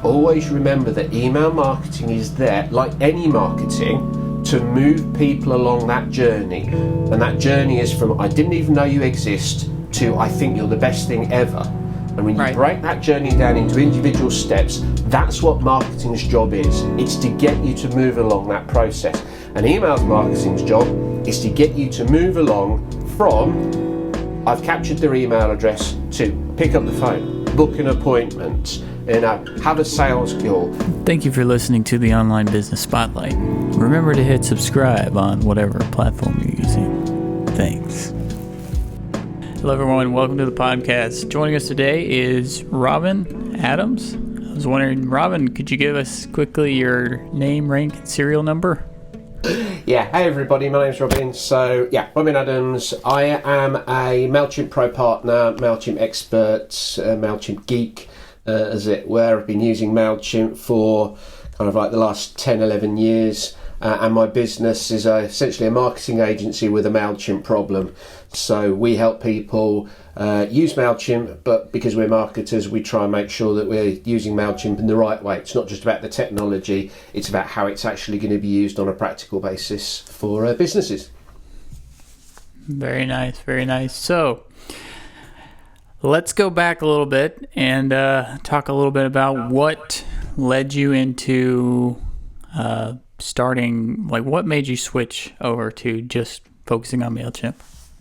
Always remember that email marketing is there, like any marketing, to move people along that journey. And that journey is from I didn't even know you exist to I think you're the best thing ever. And when you break that journey down into individual steps, that's what marketing's job is. It's to get you to move along that process. And email marketing's job is to get you to move along from I've captured their email address to pick up the phone, book an appointment, have a sales call. Thank you for listening to the Online Business Spotlight. Remember to hit subscribe on whatever platform you're using. Thanks. Hello everyone, welcome to the podcast. Joining us today is Robin Adams. I was wondering, Robin, could you give us quickly your name, rank, and serial number? Yeah, hey everybody, my name's Robin. So, Robin Adams. I am a Mailchimp Pro partner, Mailchimp expert, Mailchimp Geek, as it were. I've been using Mailchimp for kind of like the last 10, 11 years. And my business is essentially a marketing agency with a Mailchimp problem. So we help people use Mailchimp, but because we're marketers, we try and make sure that we're using Mailchimp in the right way. It's not just about the technology, it's about how it's actually going to be used on a practical basis for businesses. Very nice, very nice. So let's go back a little bit and talk a little bit about what led you into starting, like what made you switch over to just focusing on Mailchimp?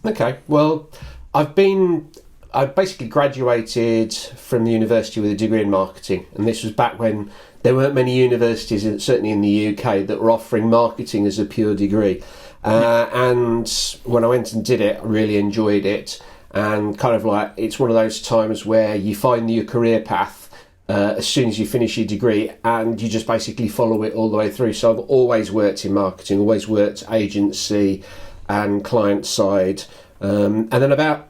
Okay, well, I basically graduated from the university with a degree in marketing, and this was back when there weren't many universities, certainly in the UK, that were offering marketing as a pure degree. And when I went and did it, I really enjoyed it, and kind of like it's one of those times where you find your career path as soon as you finish your degree, and you just basically follow it all the way through. So I've always worked in marketing, always worked agency and client side. And then about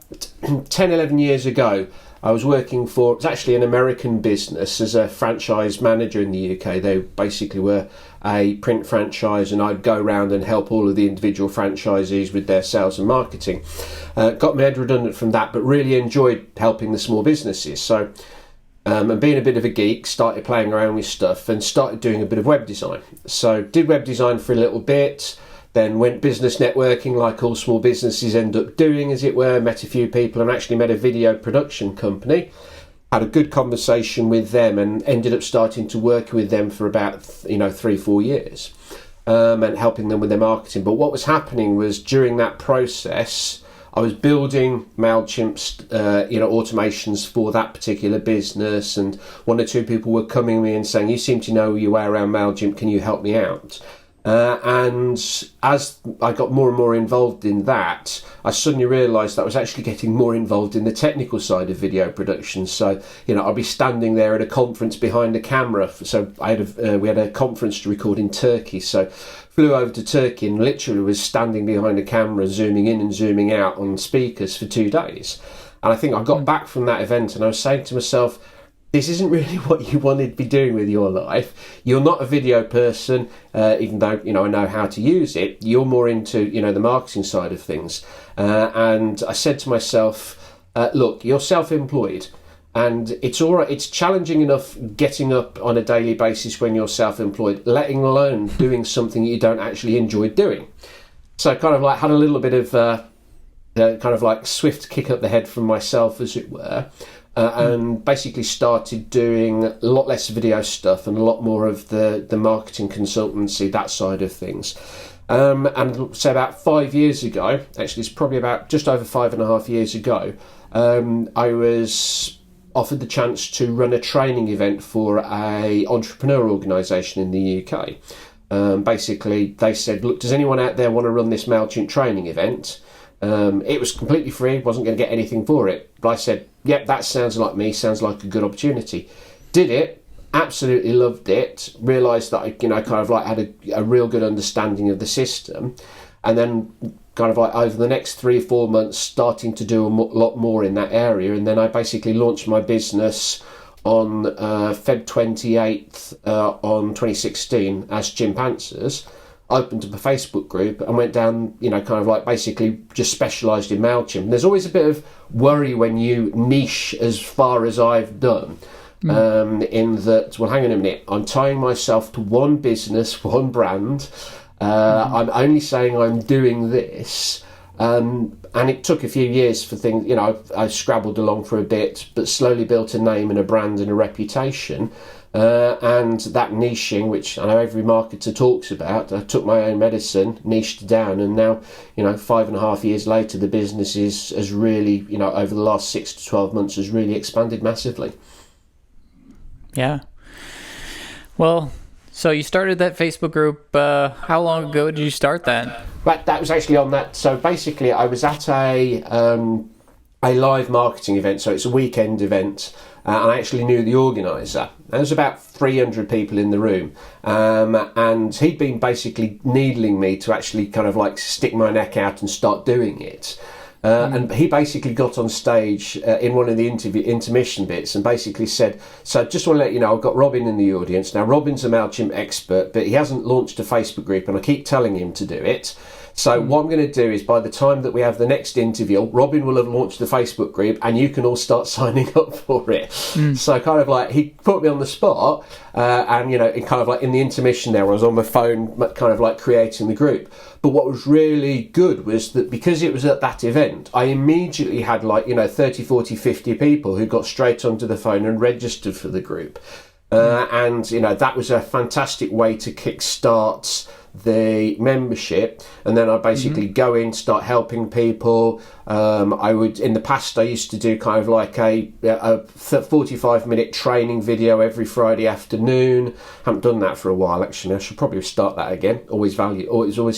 10, 11 years ago, I was working for, it's actually an American business, as a franchise manager in the UK. They basically were a print franchise, and I'd go around and help all of the individual franchisees with their sales and marketing. Got made redundant from that, but really enjoyed helping the small businesses. So and being a bit of a geek, started playing around with stuff and started doing a bit of web design. So did web design for a little bit, then went business networking like all small businesses end up doing, as it were, met a few people and actually met a video production company. Had a good conversation with them and ended up starting to work with them for about 3-4 years and helping them with their marketing. But what was happening was during that process, I was building Mailchimp's, automations for that particular business, and one or two people were coming to me and saying, "You seem to know your way around Mailchimp. Can you help me out?" And as I got more and more involved in that, I suddenly realised that I was actually getting more involved in the technical side of video production. So, I'd be standing there at a conference behind a camera. So we had a conference to record in Turkey. So flew over to Turkey and literally was standing behind a camera, zooming in and zooming out on speakers for 2 days. And I think I got back from that event and I was saying to myself, this isn't really what you wanted to be doing with your life. You're not a video person, even though, I know how to use it. You're more into, the marketing side of things. And I said to myself, look, you're self-employed. And it's all right. It's challenging enough getting up on a daily basis when you're self-employed, letting alone doing something you don't actually enjoy doing. So I kind of like had a little bit of kind of like swift kick up the head from myself, as it were, and basically started doing a lot less video stuff and a lot more of the marketing consultancy, that side of things. And so about 5 years ago, actually it's probably about just over 5.5 years ago, I was offered the chance to run a training event for a entrepreneur organisation in the UK. Basically, they said, look, does anyone out there want to run this Mailchimp training event? It was completely free, wasn't going to get anything for it. But I said, yep, that sounds like me, sounds like a good opportunity. Did it, absolutely loved it, realised that I kind of like had a real good understanding of the system. And then kind of like over the next 3 or 4 months starting to do a lot more in that area, and then I basically launched my business on Feb 28th on 2016 as Chimp Answers, opened up a Facebook group and went down, kind of like basically just specialised in Mailchimp. And there's always a bit of worry when you niche as far as I've done, in that, well, hang on a minute, I'm tying myself to one business, one brand. I'm only saying I'm doing this. And it took a few years for things, I scrabbled along for a bit, but slowly built a name and a brand and a reputation. And that niching, which I know every marketer talks about, I took my own medicine, niched down, and now, 5.5 years later, the business has really, over the last 6 to 12 months, has really expanded massively. Yeah. Well, so you started that Facebook group. How long ago did you start that? Right, that was actually on that. So basically, I was at a live marketing event. So it's a weekend event, and I actually knew the organizer. There was about 300 people in the room, and he'd been basically needling me to actually kind of like stick my neck out and start doing it. And he basically got on stage in one of the intermission bits and basically said, so just want to let you know, I've got Robin in the audience. Now, Robin's a Mailchimp expert, but he hasn't launched a Facebook group, and I keep telling him to do it. So what I'm going to do is, by the time that we have the next interview, Robin will have launched the Facebook group and you can all start signing up for it. So kind of like, he put me on the spot and, in kind of like in the intermission there, I was on my phone kind of like creating the group. But what was really good was that because it was at that event, I immediately had 30, 40, 50 people who got straight onto the phone and registered for the group. And, that was a fantastic way to kickstart the membership. And then I basically go in, start helping people. I would, in the past, I used to do kind of like a 45-minute training video every Friday afternoon. Haven't done that for a while, actually. I should probably start that again. It always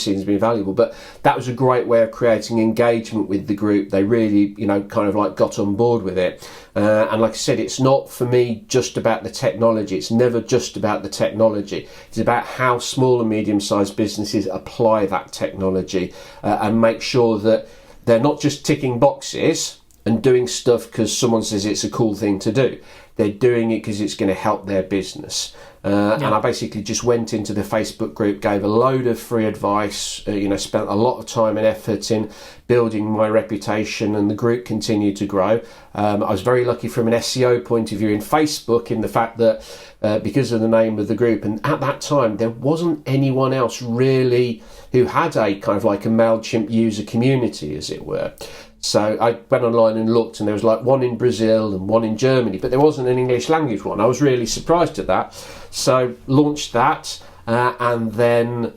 seems to be valuable. But that was a great way of creating engagement with the group. They really, kind of like got on board with it. And like I said, it's not for me just about the technology. It's never just about the technology. It's about how small and medium-sized businesses apply that technology and make sure that they're not just ticking boxes and doing stuff because someone says it's a cool thing to do. They're doing it because it's going to help their business. And I basically just went into the Facebook group, gave a load of free advice, spent a lot of time and effort in building my reputation, and the group continued to grow. I was very lucky from an SEO point of view in Facebook, in the fact that because of the name of the group, and at that time there wasn't anyone else really who had a kind of like a Mailchimp user community, as it were. So I went online and looked, and there was like one in Brazil and one in Germany, but there wasn't an English language one. I was really surprised at that. So launched that, and then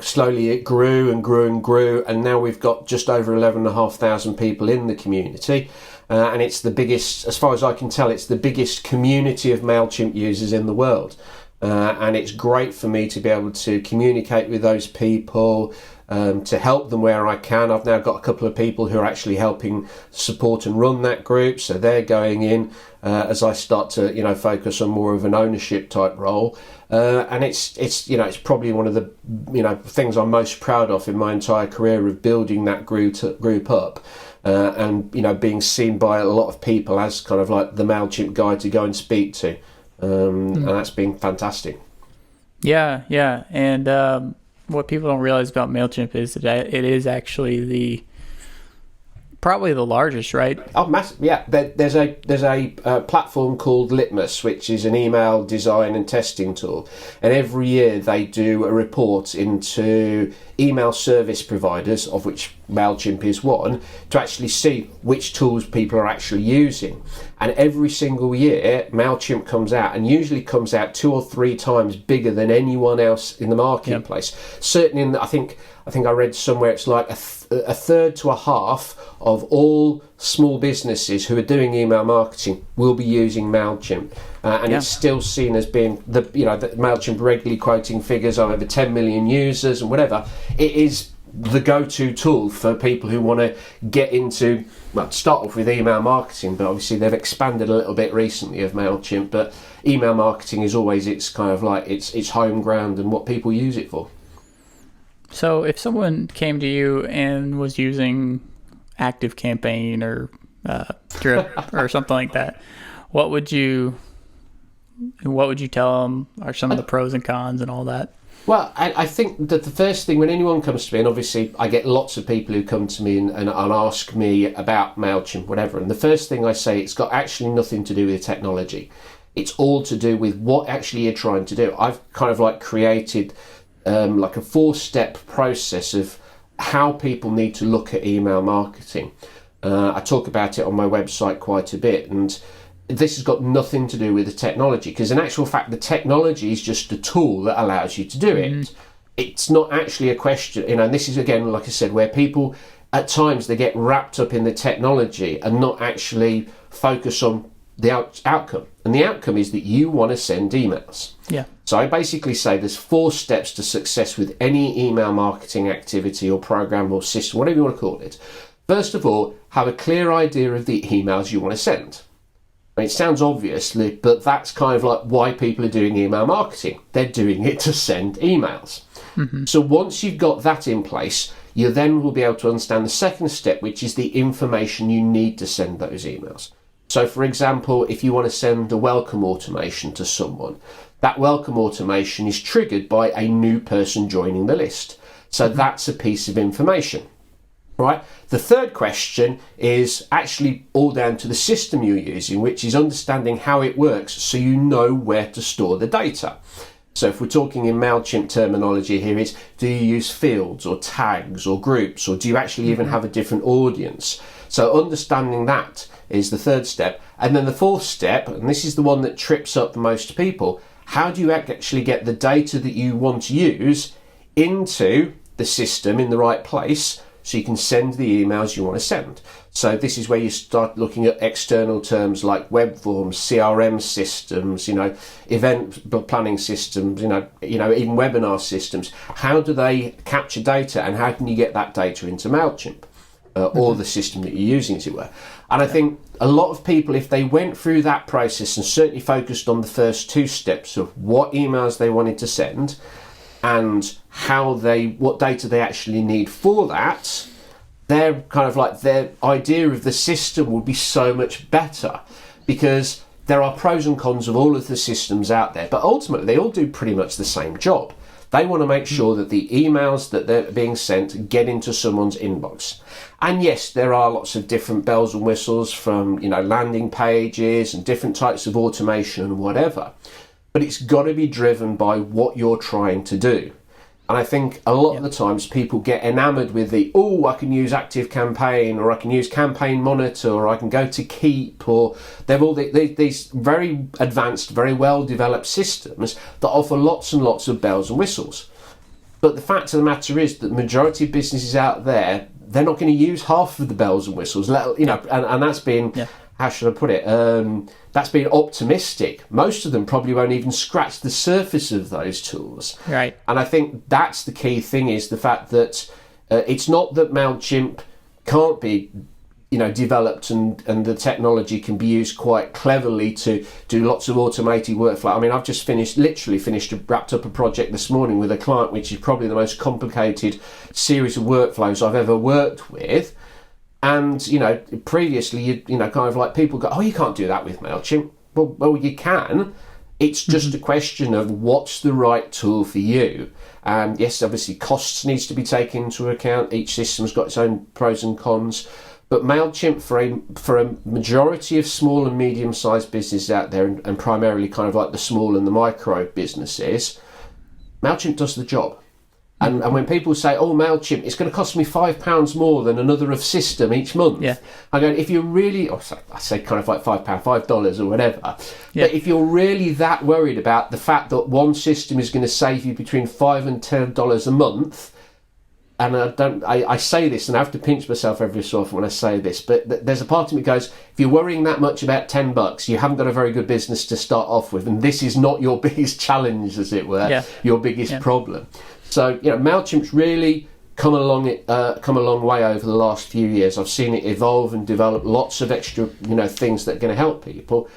slowly it grew and grew and grew, and now we've got just over 11,500 people in the community. And it's the biggest, as far as I can tell, it's the biggest community of Mailchimp users in the world. And it's great for me to be able to communicate with those people, to help them where I can. I've now got a couple of people who are actually helping support and run that group, so they're going in as I start to focus on more of an ownership type role. And it's probably one of the things I'm most proud of in my entire career, of building that group up. And being seen by a lot of people as kind of like the Mailchimp guy to go and speak to, and that's been fantastic. Yeah, and what people don't realize about Mailchimp is that it is actually probably the largest, right? Oh, massive! Yeah, there's a platform called Litmus, which is an email design and testing tool, and every year they do a report into email service providers, of which Mailchimp is one, to actually see which tools people are actually using. And every single year, Mailchimp comes out, and usually comes out 2 or 3 times bigger than anyone else in the marketplace. Yep. Certainly, I think I read somewhere it's like a third to a half of all small businesses who are doing email marketing will be using Mailchimp, and it's still seen as being the Mailchimp regularly quoting figures of over 10 million users and whatever. It is the go-to tool for people who want to get into, well, start off with email marketing, but obviously they've expanded a little bit recently of Mailchimp. But email marketing is always its kind of like its home ground and what people use it for. So if someone came to you and was using ActiveCampaign or Drip or something like that, what would you tell them are some of the pros and cons and all that? Well, I think that the first thing when anyone comes to me, and obviously I get lots of people who come to me and ask me about Mailchimp, whatever, and the first thing I say, it's got actually nothing to do with technology. It's all to do with what actually you're trying to do. I've kind of like created like a 4-step process of how people need to look at email marketing. I talk about it on my website quite a bit, and this has got nothing to do with the technology, because in actual fact the technology is just a tool that allows you to do it. It's not actually a question, and this is again, like I said, where people at times they get wrapped up in the technology and not actually focus on the outcome. And the outcome is that you want to send emails. Yeah. So I basically say there's 4 steps to success with any email marketing activity or program or system, whatever you want to call it. First of all, have a clear idea of the emails you want to send. It sounds obvious, but that's kind of like why people are doing email marketing. They're doing it to send emails. So once you've got that in place, you then will be able to understand the second step, which is the information you need to send those emails. So for example, if you want to send a welcome automation to someone, that welcome automation is triggered by a new person joining the list. So that's a piece of information. Right. The third question is actually all down to the system you're using, which is understanding how it works so you know where to store the data. So if we're talking in Mailchimp terminology here, it's do you use fields or tags or groups, or do you actually even have a different audience? So understanding that is the third step. And then the fourth step, and this is the one that trips up most people, how do you actually get the data that you want to use into the system in the right place so you can send the emails you want to send? So this is where you start looking at external terms like web forms, CRM systems, event planning systems, even webinar systems. How do they capture data, and how can you get that data into Mailchimp or the system that you're using, as it were? And I think a lot of people, if they went through that process and certainly focused on the first 2 steps of what emails they wanted to send and what data they actually need for that, their kind of like their idea of the system would be so much better, because there are pros and cons of all of the systems out there, but ultimately they all do pretty much the same job. They want to make sure that the emails that they're being sent get into someone's inbox. And yes, there are lots of different bells and whistles from, landing pages and different types of automation and whatever. But it's got to be driven by what you're trying to do. And I think a lot of the times people get enamored with I can use Active Campaign, or I can use Campaign Monitor, or I can go to Keep, or they've all these very advanced, very well-developed systems that offer lots and lots of bells and whistles. But the fact of the matter is that the majority of businesses out there, they're not going to use half of the bells and whistles, and that's been... How should I put it? That's being optimistic. Most of them probably won't even scratch the surface of those tools. Right. And I think that's the key thing, is the fact that it's not that Mailchimp can't be, developed and the technology can be used quite cleverly to do lots of automated workflow. I mean, I've just wrapped up a project this morning with a client, which is probably the most complicated series of workflows I've ever worked with. And, previously, kind of like people go, you can't do that with Mailchimp. Well, you can. It's just a question of what's the right tool for you. And yes, obviously, costs needs to be taken into account. Each system's got its own pros and cons. But Mailchimp, for a majority of small and medium-sized businesses out there, and primarily kind of like the small and the micro businesses, Mailchimp does the job. And when people say, Mailchimp, it's going to cost me £5 more than another of system each month. I go, if you're really, I say kind of like $5 or whatever. But if you're really that worried about the fact that one system is going to save you between $5 and $10 a month, and I say this, and I have to pinch myself every so often when I say this, but there's a part of me that goes, if you're worrying that much about $10, you haven't got a very good business to start off with, and this is not your biggest challenge, as it were, your biggest problem. So, Mailchimp's really come a long way over the last few years. I've seen it evolve and develop lots of extra, things that are going to help people.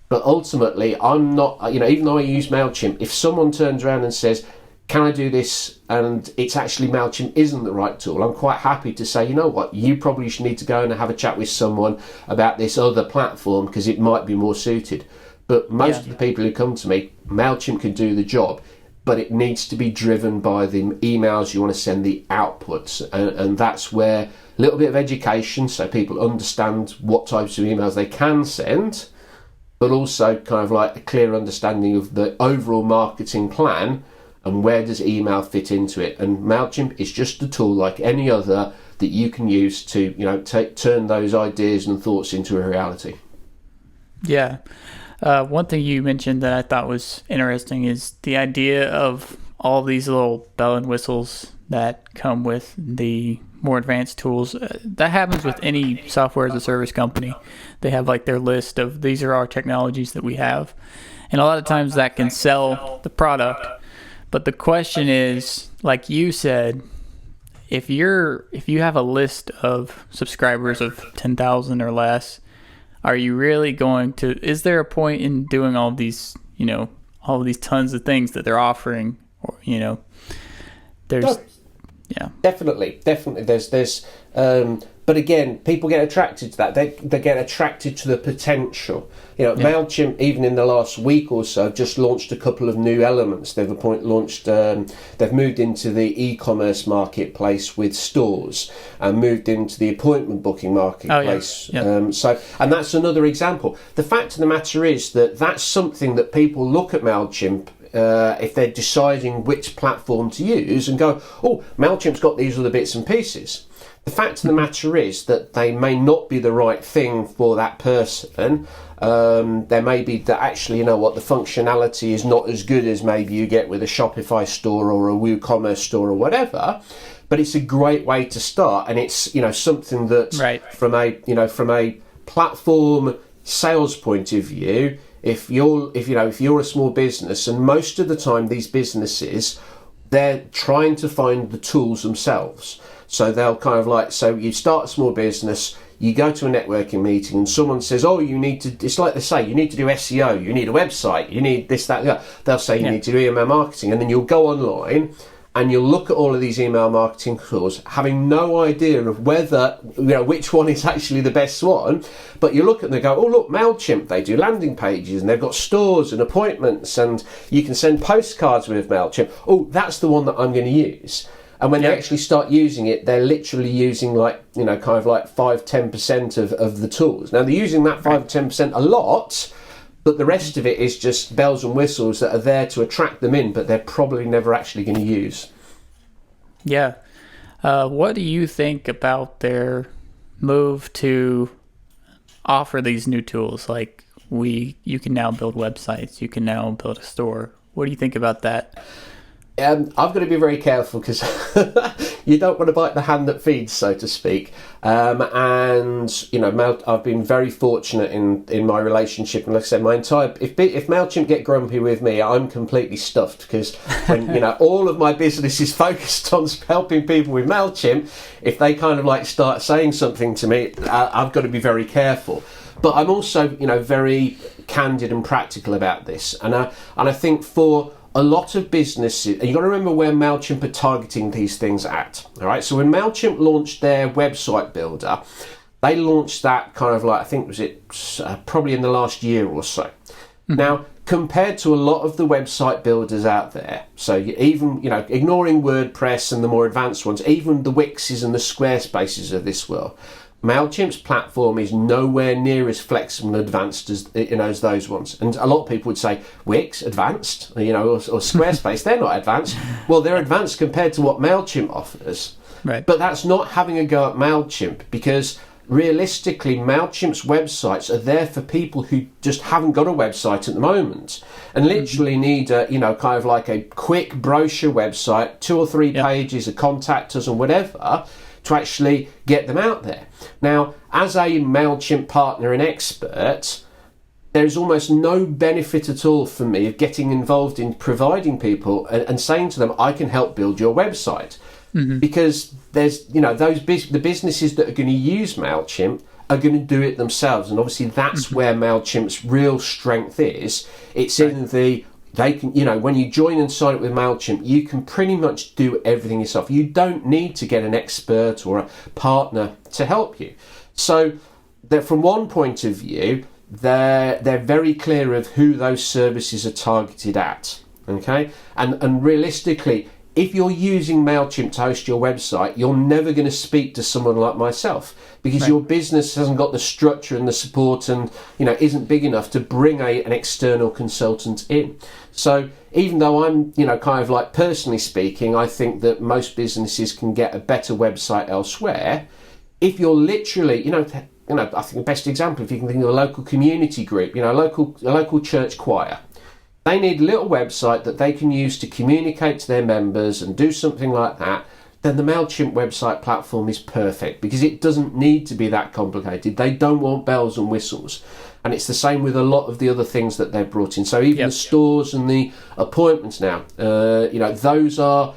But ultimately, I'm not, even though I use Mailchimp, if someone turns around and says, can I do this? And it's actually Mailchimp isn't the right tool, I'm quite happy to say, you know what, you probably should need to go and have a chat with someone about this other platform, because it might be more suited. But most of the people who come to me, Mailchimp can do the job. but it needs to be driven by the emails you want to send, the outputs, and that's where a little bit of education so people understand what types of emails they can send, but also kind of like a clear understanding of the overall marketing plan and where does email fit into it. And Mailchimp is just a tool like any other that you can use to, turn those ideas and thoughts into a reality. Yeah. One thing you mentioned that I thought was interesting is the idea of all these little bell and whistles that come with the more advanced tools. That happens with any software as a service company. They have like their list of these are our technologies that we have. And a lot of times that can sell the product. But the question is, like you said, if you have a list of subscribers of 10,000 or less, are you really going to, is there a point in doing all of these, all of these tons of things that they're offering, or, there's, no, yeah. Definitely. There's, but again, people get attracted to that. They get attracted to the potential. Mailchimp, even in the last week or so, just launched a couple of new elements. They've moved into the e-commerce marketplace with stores and moved into the appointment booking marketplace. And that's another example. The fact of the matter is that that's something that people look at Mailchimp if they're deciding which platform to use and go, oh, Mailchimp's got these other bits and pieces. The fact of the matter is that they may not be the right thing for that person. There may be that actually, the functionality is not as good as maybe you get with a Shopify store or a WooCommerce store or whatever. But it's a great way to start, and it's something that from a platform sales point of view, if you're a small business, and most of the time these businesses, they're trying to find the tools themselves. So they'll kind of so you start a small business, you go to a networking meeting and someone says, oh, you need to, it's like they say, you need to do SEO, you need a website, you need this, that, that. They'll say you need to do email marketing, and then you'll go online and you'll look at all of these email marketing tools, having no idea of whether, which one is actually the best one. But you look at them and go, oh, look, Mailchimp, they do landing pages and they've got stores and appointments and you can send postcards with Mailchimp. Oh, that's the one that I'm going to use. And when they actually start using it, they're literally using 5-10% of the tools. Now, they're using that 5-10% a lot, but the rest of it is just bells and whistles that are there to attract them in, but they're probably never actually going to use. Yeah. What do you think about their move to offer these new tools? Like you can now build websites, you can now build a store. What do you think about that? I've got to be very careful because you don't want to bite the hand that feeds, so to speak. And I've been very fortunate in my relationship, and like I said, if Mailchimp get grumpy with me, I'm completely stuffed, because when all of my business is focused on helping people with Mailchimp, if they kind of start saying something to me, I've got to be very careful. But I'm also very candid and practical about this, and I think for a lot of businesses, and you've got to remember where Mailchimp are targeting these things at. All right, so when Mailchimp launched their website builder, they launched that kind of I think probably in the last year or so. Mm-hmm. Now, compared to a lot of the website builders out there, so even ignoring WordPress and the more advanced ones, even the Wixes and the Squarespaces of this world, Mailchimp's platform is nowhere near as flexible and advanced as those ones. And a lot of people would say Wix advanced, or Squarespace, they're not advanced. Well, they're advanced compared to what Mailchimp offers. Right. But that's not having a go at Mailchimp, because realistically, Mailchimp's websites are there for people who just haven't got a website at the moment and literally need a quick brochure website, 2 or 3 pages, a contact us and whatever, to actually get them out there. Now, as a Mailchimp partner and expert, there's almost no benefit at all for me of getting involved in providing people and saying to them, I can help build your website. Mm-hmm. Because there's, the businesses that are going to use Mailchimp are going to do it themselves. And obviously that's where Mailchimp's real strength is. It's in they can, when you join and sign up with Mailchimp, you can pretty much do everything yourself. You don't need to get an expert or a partner to help you. So that from one point of view, they're very clear of who those services are targeted at. Okay, and realistically, if you're using Mailchimp to host your website, you're never going to speak to someone like myself, because your business hasn't got the structure and the support, and isn't big enough to bring an external consultant in. So even though I'm kind of like, personally speaking, I think that most businesses can get a better website elsewhere. If you're literally I think the best example, if you can think of a local community group, a local church choir. They need a little website that they can use to communicate to their members and do something like that. Then the Mailchimp website platform is perfect, because it doesn't need to be that complicated. They don't want bells and whistles. And it's the same with a lot of the other things that they've brought in. So even the stores and the appointments now, those are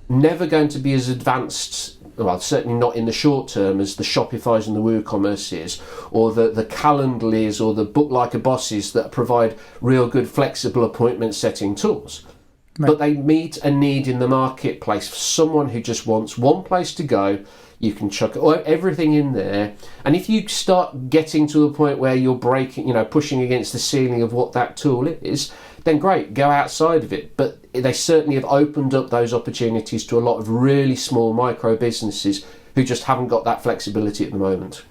never going to be as advanced, well, certainly not in the short term, as the Shopifys and the WooCommerces, or the Calendlys or the Book Like a Bosses that provide real good flexible appointment setting tools. Right. But they meet a need in the marketplace for someone who just wants one place to go. You can chuck everything in there, and if you start getting to a point where you're pushing against the ceiling of what that tool is, then great, go outside of it. But they certainly have opened up those opportunities to a lot of really small micro businesses who just haven't got that flexibility at the moment.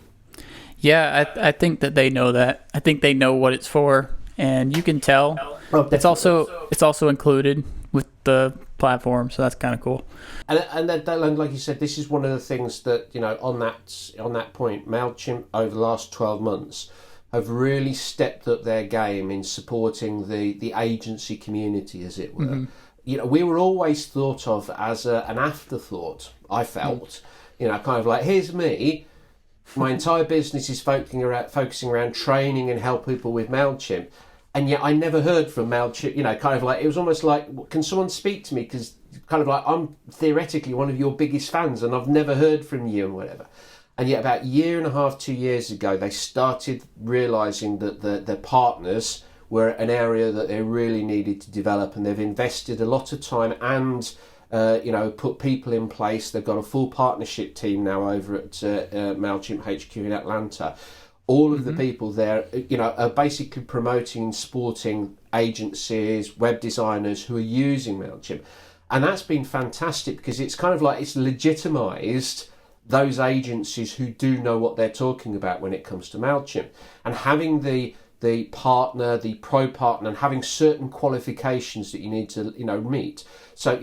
Yeah, I think that they know that. I think they know what it's for, and you can tell. Oh, it's also included with the platform, so that's kind of cool. And like you said, this is one of the things that on that point, Mailchimp over the last 12 months have really stepped up their game in supporting the agency community, as it were. Mm-hmm. We were always thought of as an afterthought, I felt. Kind of like, here's me, my entire business is focusing around training and help people with Mailchimp. And yet I never heard from Mailchimp, kind of like, it was almost like, can someone speak to me? Because kind of like, I'm theoretically one of your biggest fans and I've never heard from you and whatever. And yet about a year and a half, 2 years ago, they started realising that their partners were an area that they really needed to develop, and they've invested a lot of time and put people in place. They've got a full partnership team now over at Mailchimp HQ in Atlanta. All of the people there, are basically promoting and supporting agencies, web designers who are using Mailchimp. And that's been fantastic, because it's kind of like it's legitimised those agencies who do know what they're talking about when it comes to Mailchimp. And having the partner, the pro partner, and having certain qualifications that you need to meet. So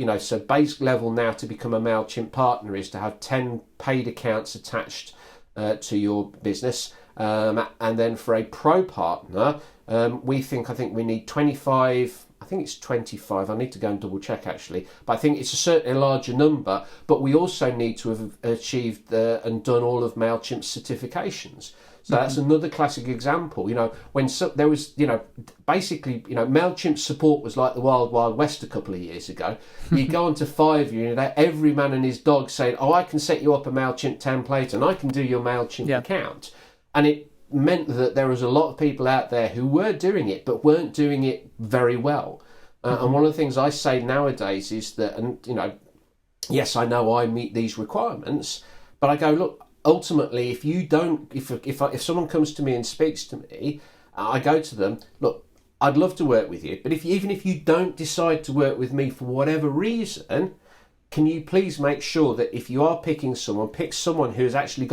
basic level now to become a Mailchimp partner is to have 10 paid accounts attached to your business. And then for a pro partner, I think we need 25. I think it's 25. I need to go and double check actually, but I think it's a certainly larger number. But we also need to have achieved and done all of Mailchimp's certifications. So that's another classic example. When there was, basically, Mailchimp support was like the Wild Wild West a couple of years ago. You go onto Fiverr, every man and his dog saying, "Oh, I can set you up a Mailchimp template and I can do your Mailchimp account," and it meant that there was a lot of people out there who were doing it but weren't doing it very well. And one of the things I say nowadays is that, yes, I know I meet these requirements, but I go, look, ultimately, if someone comes to me and speaks to me, I go to them, look, I'd love to work with you, but even if you don't decide to work with me for whatever reason, can you please make sure that if you are picking someone, pick someone who has actually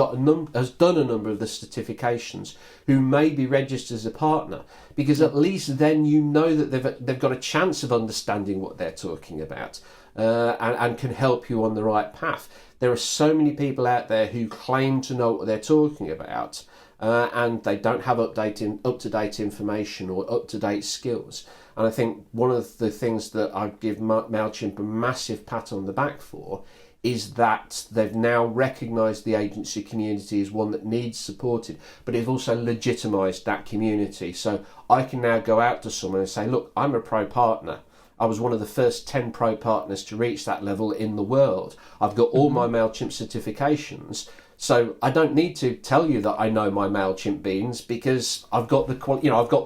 has done a number of the certifications, who may be registered as a partner, because at least then that they've got a chance of understanding what they're talking about, and can help you on the right path. There are so many people out there who claim to know what they're talking about, and they don't have up-to-date information or up-to-date skills. And I think one of the things that I give Mailchimp a massive pat on the back for is that they've now recognised the agency community as one that needs supported, but they've also legitimised that community. So I can now go out to someone and say, look, I'm a pro partner. I was one of the first 10 pro partners to reach that level in the world. I've got all my Mailchimp certifications. So I don't need to tell you that I know my Mailchimp beans, because I've got the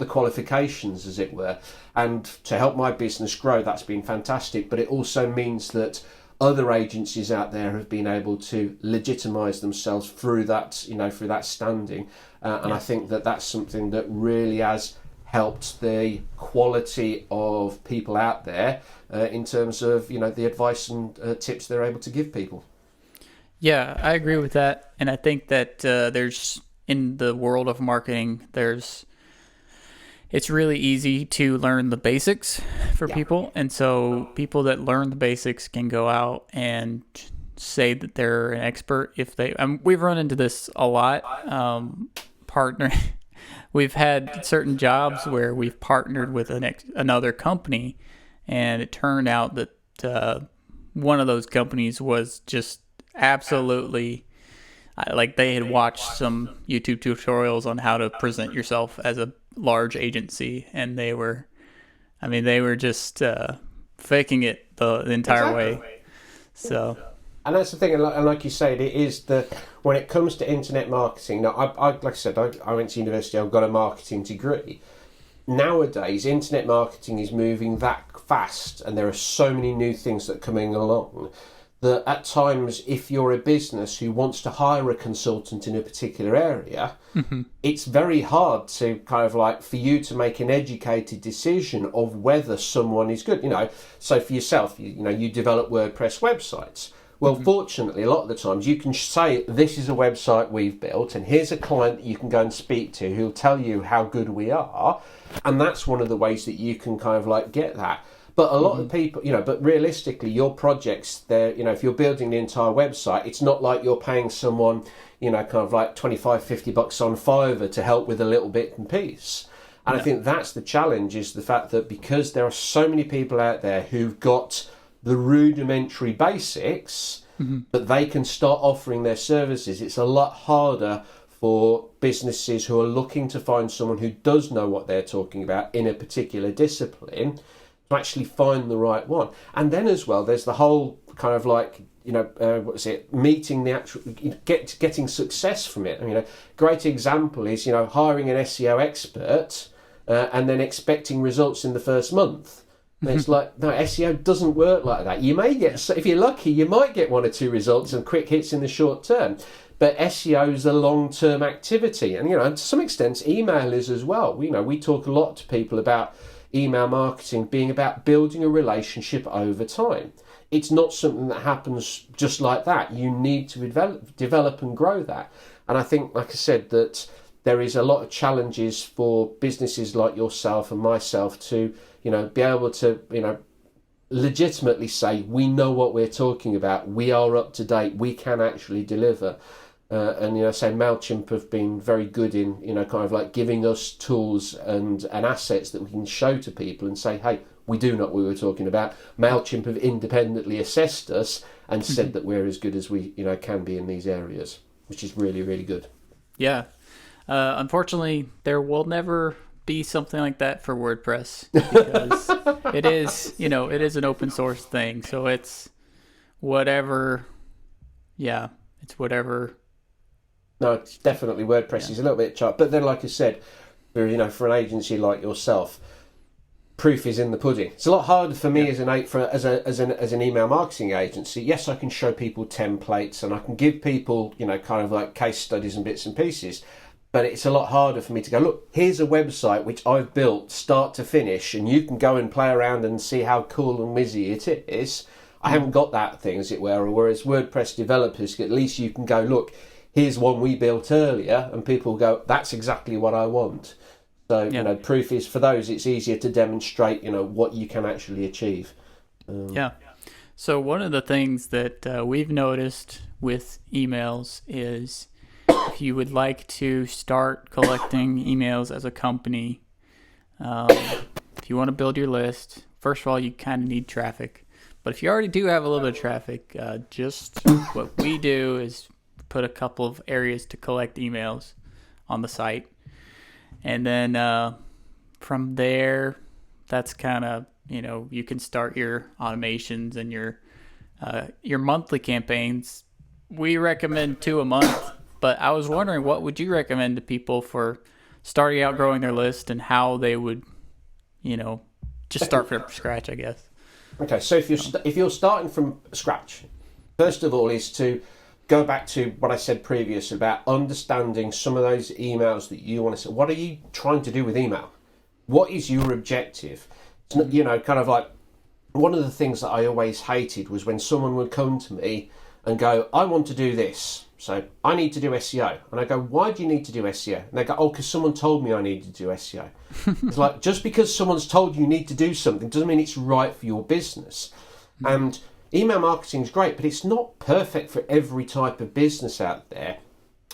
qualifications, as it were. And to help my business grow, that's been fantastic. But it also means that other agencies out there have been able to legitimise themselves through that standing. And I think that that's something that really has helped the quality of people out there in terms of the advice and tips they're able to give people. Yeah, I agree with that, and I think that there's in the world of marketing, it's really easy to learn the basics for people, and so people that learn the basics can go out and say that they're an expert if they. We've run into this a lot. We've had certain jobs where we've partnered with another company, and it turned out that one of those companies was just absolutely like they had watched some YouTube tutorials on how to present yourself as a large agency, and they were just faking it the entire way. So. And that's the thing, and like you said, it is when it comes to internet marketing. Now, like I said, I went to university. I've got a marketing degree. Nowadays, internet marketing is moving that fast, and there are so many new things that are coming along that at times, if you're a business who wants to hire a consultant in a particular area, it's very hard to for you to make an educated decision of whether someone is good. So for yourself, you develop WordPress websites. Well, fortunately, a lot of the times you can say, this is a website we've built, and here's a client that you can go and speak to who'll tell you how good we are. And that's one of the ways that you can get that. But a lot of people, but realistically, your projects, if you're building the entire website, it's not like you're paying someone, $25, $50 on Fiverr to help with a little bit and piece. And I think that's the challenge, is the fact that because there are so many people out there who've got the rudimentary basics, but they can start offering their services, it's a lot harder for businesses who are looking to find someone who does know what they're talking about in a particular discipline to actually find the right one. And then as well, there's the whole meeting the actual, getting success from it. Great example is, hiring an SEO expert and then expecting results in the first month. And it's like, no, SEO doesn't work like that. You may get, if you're lucky, you might get 1 or 2 results and quick hits in the short term. But SEO is a long-term activity. And, to some extent, email is as well. We talk a lot to people about email marketing being about building a relationship over time. It's not something that happens just like that. You need to develop and grow that. And I think, like I said, that there is a lot of challenges for businesses like yourself and myself to be able to, legitimately say, we know what we're talking about, we are up to date, we can actually deliver. And, say Mailchimp have been very good in, giving us tools and assets that we can show to people and say, hey, we do know what we were talking about. Mailchimp have independently assessed us and said that we're as good as we, can be in these areas, which is really, really good. Yeah. Unfortunately, there will never be something like that for WordPress, because it is an open source thing. So it's whatever. Yeah, it's whatever. No, it's definitely WordPress is a little bit sharp. But then, like I said, for an agency like yourself, proof is in the pudding. It's a lot harder for me as an email marketing agency. Yes, I can show people templates and I can give people, case studies and bits and pieces. But it's a lot harder for me to go, look, here's a website which I've built start to finish, and you can go and play around and see how cool and whizzy it is. I haven't got that thing, as it were. Whereas WordPress developers, at least you can go, look, here's one we built earlier, and people go, that's exactly what I want. So, proof is, for those, it's easier to demonstrate, what you can actually achieve. So one of the things that we've noticed with emails is, if you would like to start collecting emails as a company, if you want to build your list, first of all, you kind of need traffic. But if you already do have a little bit of traffic, just what we do is put a couple of areas to collect emails on the site. And then from there, that's kind of, you can start your automations and your monthly campaigns. We recommend 2 a month. But I was wondering, what would you recommend to people for starting out growing their list, and how they would, just start from scratch, I guess? Okay, so if you're starting from scratch, first of all is to go back to what I said previous about understanding some of those emails that you want to say. What are you trying to do with email? what is your objective? It's not, kind of like, one of the things that I always hated was when someone would come to me and go, I want to do this, so I need to do SEO. And I go, why do you need to do SEO? And they go, oh, because someone told me I needed to do SEO. It's like, just because someone's told you need to do something doesn't mean it's right for your business. And email marketing is great, but it's not perfect for every type of business out there.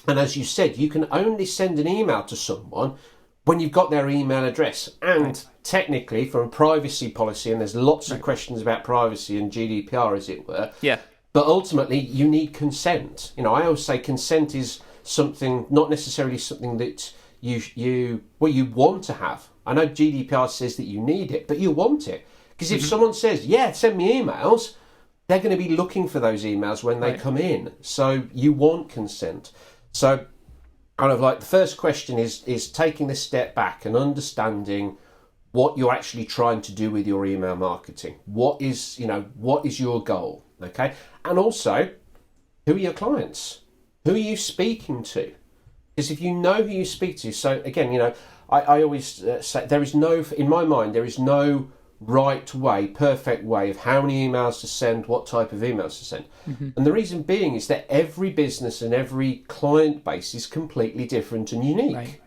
And as you said, you can only send an email to someone when you've got their email address. And technically, from a privacy policy, and there's lots of questions about privacy and GDPR, as it were. Yeah. But ultimately, you need consent. I always say consent is something, not necessarily something that you want to have. I know GDPR says that you need it, but you want it. Because if someone says, yeah, send me emails, they're going to be looking for those emails when they come in. So you want consent. So kind of like the first question is taking this step back and understanding what you're actually trying to do with your email marketing. What is your goal? Okay. And also, who are your clients? Who are you speaking to? Because if you know who you speak to, so again, I always say in my mind, there is no right way, perfect way of how many emails to send, what type of emails to send. And the reason being is that every business and every client base is completely different and unique,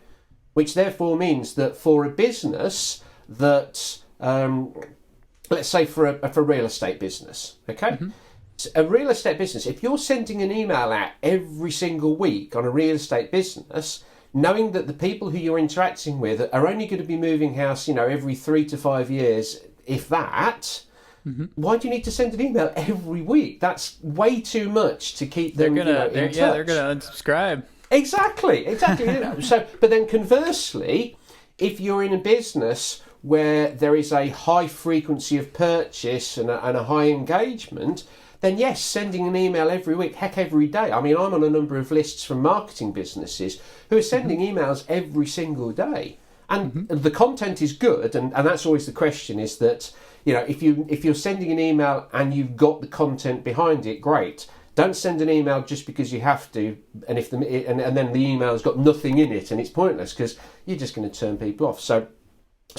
which therefore means that for a business that, let's say for a real estate business, okay? A real estate business, if you're sending an email out every single week on a real estate business, knowing that the people who you're interacting with are only going to be moving house, every 3 to 5 years, if that, why do you need to send an email every week? That's way too much to keep them in touch. Yeah, they're going to unsubscribe. Exactly. So, but then conversely, if you're in a business where there is a high frequency of purchase and a high engagement, then yes, sending an email every week, heck, every day. I mean, I'm on a number of lists from marketing businesses who are sending emails every single day. And the content is good, and that's always the question, is that, if you're sending an email and you've got the content behind it, great. Don't send an email just because you have to, and then the email's got nothing in it and it's pointless, because you're just going to turn people off. So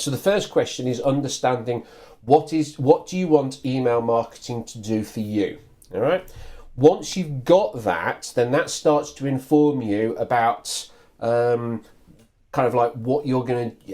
the first question is understanding what do you want email marketing to do for you? All right. Once you've got that, then that starts to inform you about kind of like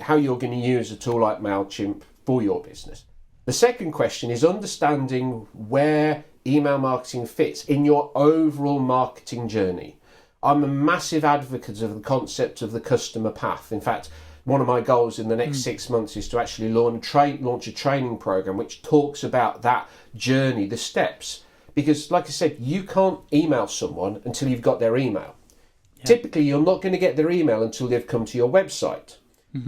how you're going to use a tool like Mailchimp for your business. The second question is understanding where email marketing fits in your overall marketing journey. I'm a massive advocate of the concept of the customer path. In fact, one of my goals in the next 6 months is to actually launch a training program which talks about that journey, the steps. Because, like I said, you can't email someone until you've got their email. Yeah. Typically, you're not going to get their email until they've come to your website.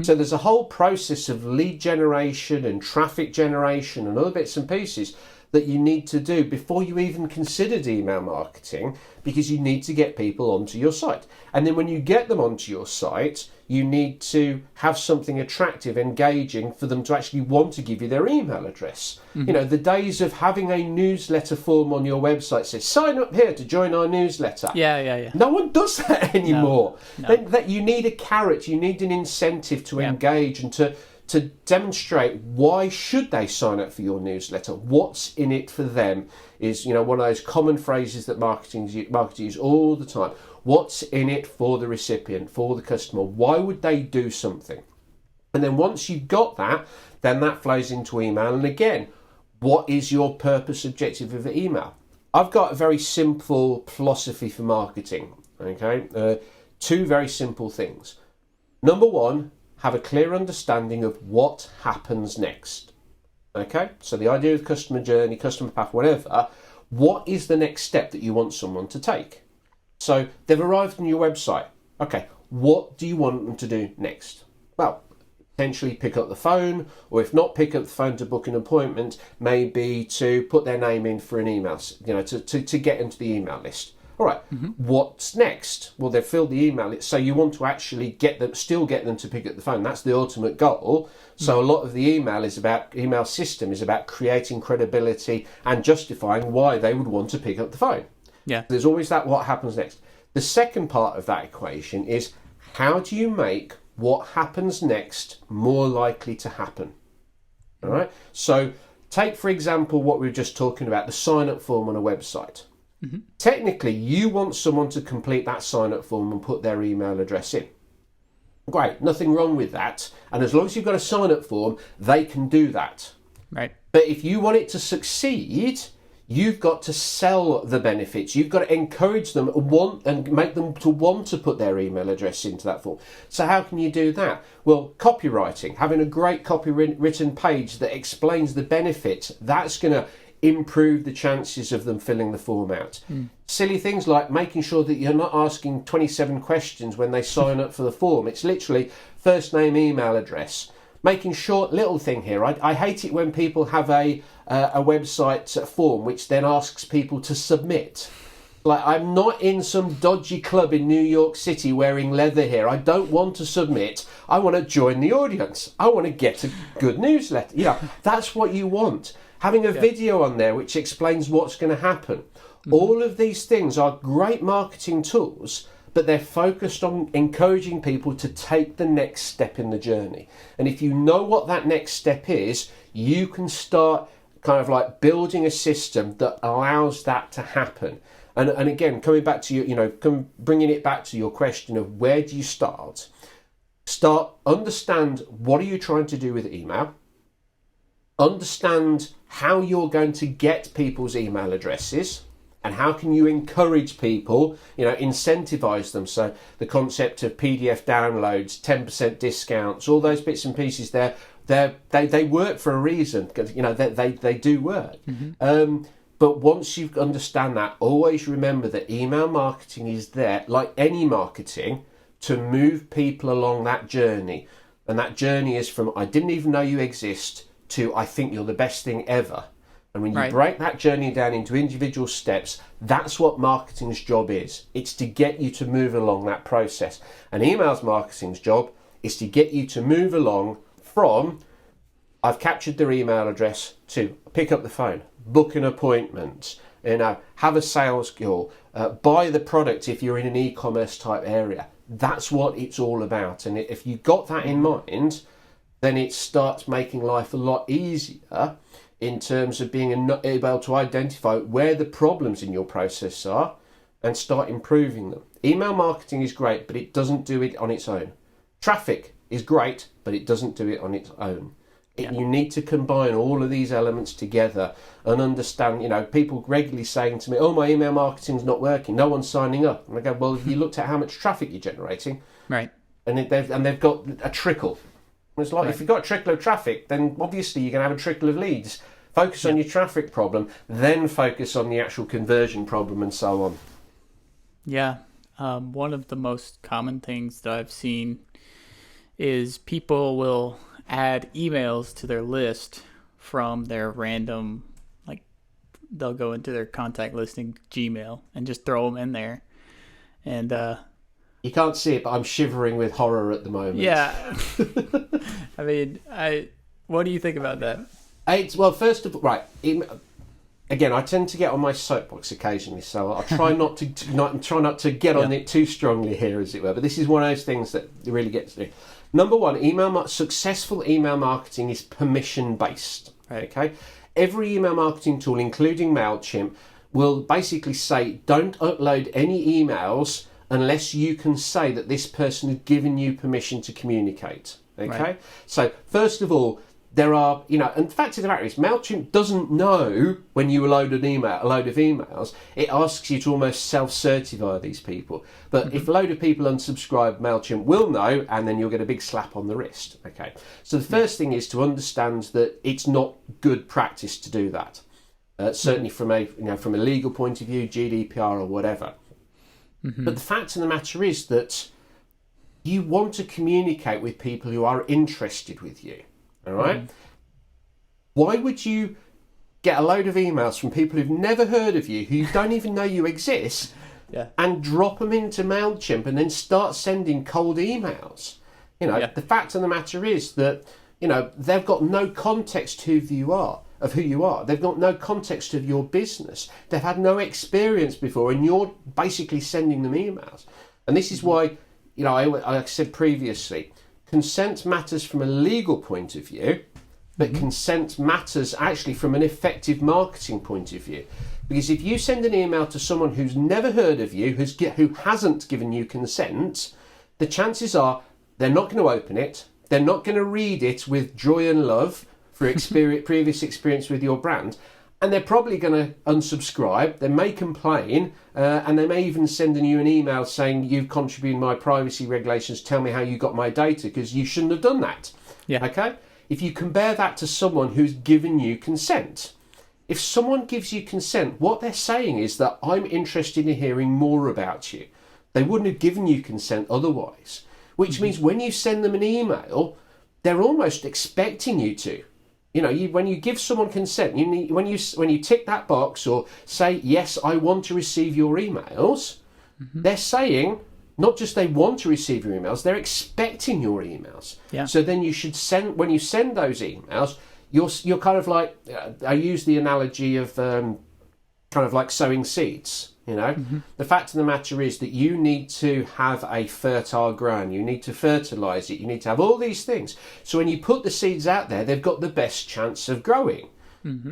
So there's a whole process of lead generation and traffic generation and other bits and pieces that you need to do before you even considered email marketing, because you need to get people onto your site. And then when you get them onto your site, you need to have something attractive, engaging for them to actually want to give you their email address. The days of having a newsletter form on your website says, sign up here to join our newsletter. Yeah. No one does that anymore. No. That you need a carrot, you need an incentive to engage and to demonstrate why should they sign up for your newsletter. What's in it for them is, one of those common phrases that marketers use all the time. What's in it for the recipient, for the customer? Why would they do something? And then once you've got that, then that flows into email. And again, what is your purpose objective of the email? I've got a very simple philosophy for marketing. Okay, 2 very simple things. Number 1, have a clear understanding of what happens next. Okay, so the idea of customer journey, customer path, whatever, what is the next step that you want someone to take? So they've arrived on your website. Okay, what do you want them to do next? Well, potentially pick up the phone, or if not pick up the phone, to book an appointment, maybe to put their name in for an email, to get into the email list. All right, what's next? Well, they've filled the email, so you want to actually still get them to pick up the phone. That's the ultimate goal. So a lot of the email system is about creating credibility and justifying why they would want to pick up the phone. Yeah. There's always that what happens next. The second part of that equation is, how do you make what happens next more likely to happen. All right. So take, for example, what we were just talking about, the sign-up form on a website. Mm-hmm. Technically, you want someone to complete that sign-up form and put their email address in. Great, nothing wrong with that. And as long as you've got a sign-up form, they can do that. Right. But if you want it to succeed, you've got to sell the benefits. You've got to encourage them and make them to want to put their email address into that form. So how can you do that? Well, copywriting, having a great copywritten page that explains the benefits, that's going to improve the chances of them filling the form out. Silly things like making sure that you're not asking 27 questions when they sign up for the form. It's literally first name, email address. Making short little thing here. I hate it when people have a website form which then asks people to submit. Like, I'm not in some dodgy club in New York City wearing leather here. I don't want to submit. I want to join the audience. I want to get a good newsletter. You know, that's what you want. Having a video on there which explains what's going to happen. All of these things are great marketing tools, but they're focused on encouraging people to take the next step in the journey. And if you know what that next step is, you can start kind of like building a system that allows that to happen. And again, coming back to bringing it back to your question of where do you start? Understand, what are you trying to do with email? Understand how you're going to get people's email addresses. And how can you encourage people, incentivize them? So the concept of PDF downloads, 10% discounts, all those bits and pieces there, they work for a reason, because they do work. Mm-hmm. But once you understand that, always remember that email marketing is there, like any marketing, to move people along that journey. And that journey is from I didn't even know you exist to I think you're the best thing ever. And when you break that journey down into individual steps, that's what marketing's job is. It's to get you to move along that process. And email's marketing's job is to get you to move along from I've captured their email address to pick up the phone, book an appointment, have a sales call, buy the product if you're in an e-commerce type area. That's what it's all about. And if you've got that in mind, then it starts making life a lot easier in terms of being able to identify where the problems in your process are and start improving them. Email marketing is great, but it doesn't do it on its own. Traffic is great, but it doesn't do it on its own. You need to combine all of these elements together and understand, people regularly saying to me, oh, my email marketing's not working, no one's signing up. And I go, well, have you looked at how much traffic you're generating? Right. And they've got a trickle. It's like, if you've got a trickle of traffic, then obviously you're going to have a trickle of leads. Focus on your traffic problem, then focus on the actual conversion problem and so on. Yeah. One of the most common things that I've seen is people will add emails to their list from their random, they'll go into their contact listing Gmail and just throw them in there. And you can't see it, but I'm shivering with horror at the moment. Yeah. I mean, what do you think about that? Well, first of all, right. Again, I tend to get on my soapbox occasionally, so I'll try not to get on it too strongly here, as it were. But this is one of those things that really gets me. Number one, successful email marketing is permission based. Right. Okay, every email marketing tool, including Mailchimp, will basically say don't upload any emails unless you can say that this person has given you permission to communicate. Okay, right. So first of all, there are, and the fact of the matter is, Mailchimp doesn't know when you load a load of emails. It asks you to almost self-certify these people. But if a load of people unsubscribe, Mailchimp will know, and then you'll get a big slap on the wrist. Okay. So the first thing is to understand that it's not good practice to do that. Certainly from a legal point of view, GDPR or whatever. Mm-hmm. But the fact of the matter is that you want to communicate with people who are interested with you. All right. Why would you get a load of emails from people who've never heard of you, who don't even know you exist, and drop them into Mailchimp and then start sending cold emails? The fact of the matter is that they've got no context of who you are. They've got no context of your business. They've had no experience before, and you're basically sending them emails. And this is why, like I said previously, consent matters from a legal point of view, but consent matters actually from an effective marketing point of view. Because if you send an email to someone who's never heard of you, who hasn't given you consent, the chances are they're not going to open it, they're not going to read it with joy and love for previous experience with your brand, and they're probably going to unsubscribe. They may complain, and they may even send you an email saying, you've contravened my privacy regulations, tell me how you got my data, because you shouldn't have done that. Yeah. Okay? If you compare that to someone who's given you consent, if someone gives you consent, what they're saying is that I'm interested in hearing more about you. They wouldn't have given you consent otherwise, which means when you send them an email, they're almost expecting you to. You know, when you give someone consent, when you tick that box or say, yes, I want to receive your emails, they're saying, not just they want to receive your emails, they're expecting your emails. Yeah. So then you should when you send those emails, you're kind of like, I use the analogy of kind of like sowing seeds. You know, the fact of the matter is that you need to have a fertile ground. You need to fertilise it. You need to have all these things. So when you put the seeds out there, they've got the best chance of growing.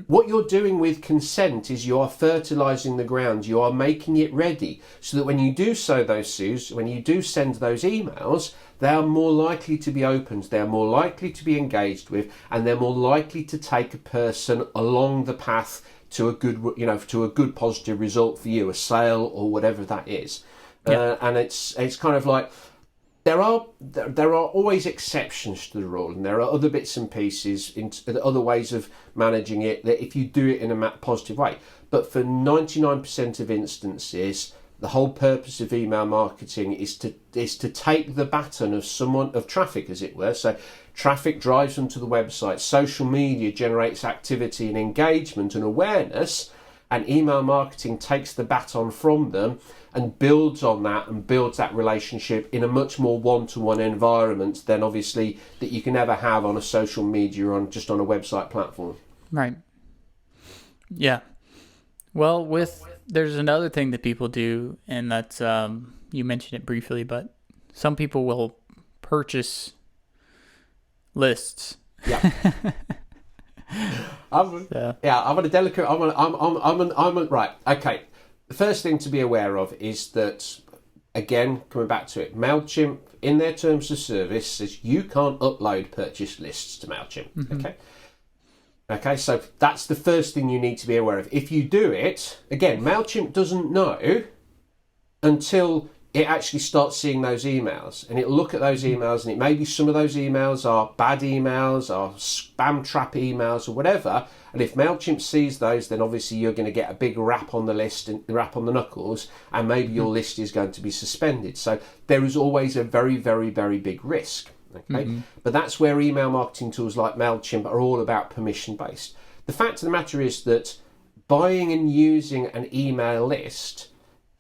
What you're doing with consent is you are fertilising the ground. You are making it ready so that when you do sow those seeds, when you do send those emails, they are more likely to be opened. They are more likely to be engaged with, and they're more likely to take a person along the path to a good positive result for you, a sale or whatever that is. And it's kind of like there are always exceptions to the rule, and there are other bits and pieces, other ways of managing it that if you do it in a positive way. But for 99% of instances, the whole purpose of email marketing is to take the baton of traffic, as it were. So traffic drives them to the website. Social media generates activity and engagement and awareness, and email marketing takes the baton from them and builds on that and builds that relationship in a much more one-to-one environment than obviously that you can ever have on a social media or just on a website platform. Right. Yeah. Well, there's another thing that people do, and that's you mentioned it briefly, but some people will purchase lists. Yeah. I'm on a delicate. Right. Okay. The first thing to be aware of is that, again, coming back to it, Mailchimp in their terms of service says you can't upload purchase lists to Mailchimp. Okay, so that's the first thing you need to be aware of. If you do it, again, Mailchimp doesn't know until it actually starts seeing those emails, and it'll look at those emails, and it may be some of those emails are bad emails or spam trap emails or whatever. And if Mailchimp sees those, then obviously you're going to get a big rap on the list and rap on the knuckles, and maybe your list is going to be suspended. So there is always a very, very, very big risk. Okay, but that's where email marketing tools like Mailchimp are all about permission based. The fact of the matter is that buying and using an email list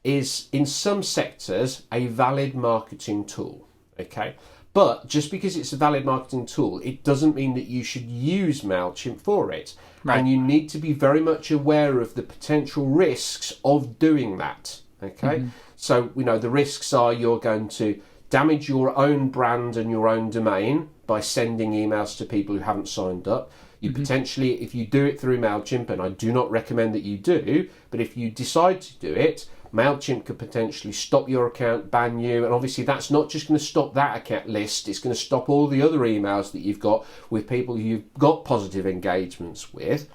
is in some sectors a valid marketing tool. Okay, but just because it's a valid marketing tool, it doesn't mean that you should use Mailchimp for it. Right. And you need to be very much aware of the potential risks of doing that. Okay, so the risks are you're going to damage your own brand and your own domain by sending emails to people who haven't signed up. You potentially, if you do it through Mailchimp, and I do not recommend that you do, but if you decide to do it, Mailchimp could potentially stop your account, ban you, and obviously that's not just going to stop that account list, it's going to stop all the other emails that you've got with people who you've got positive engagements with.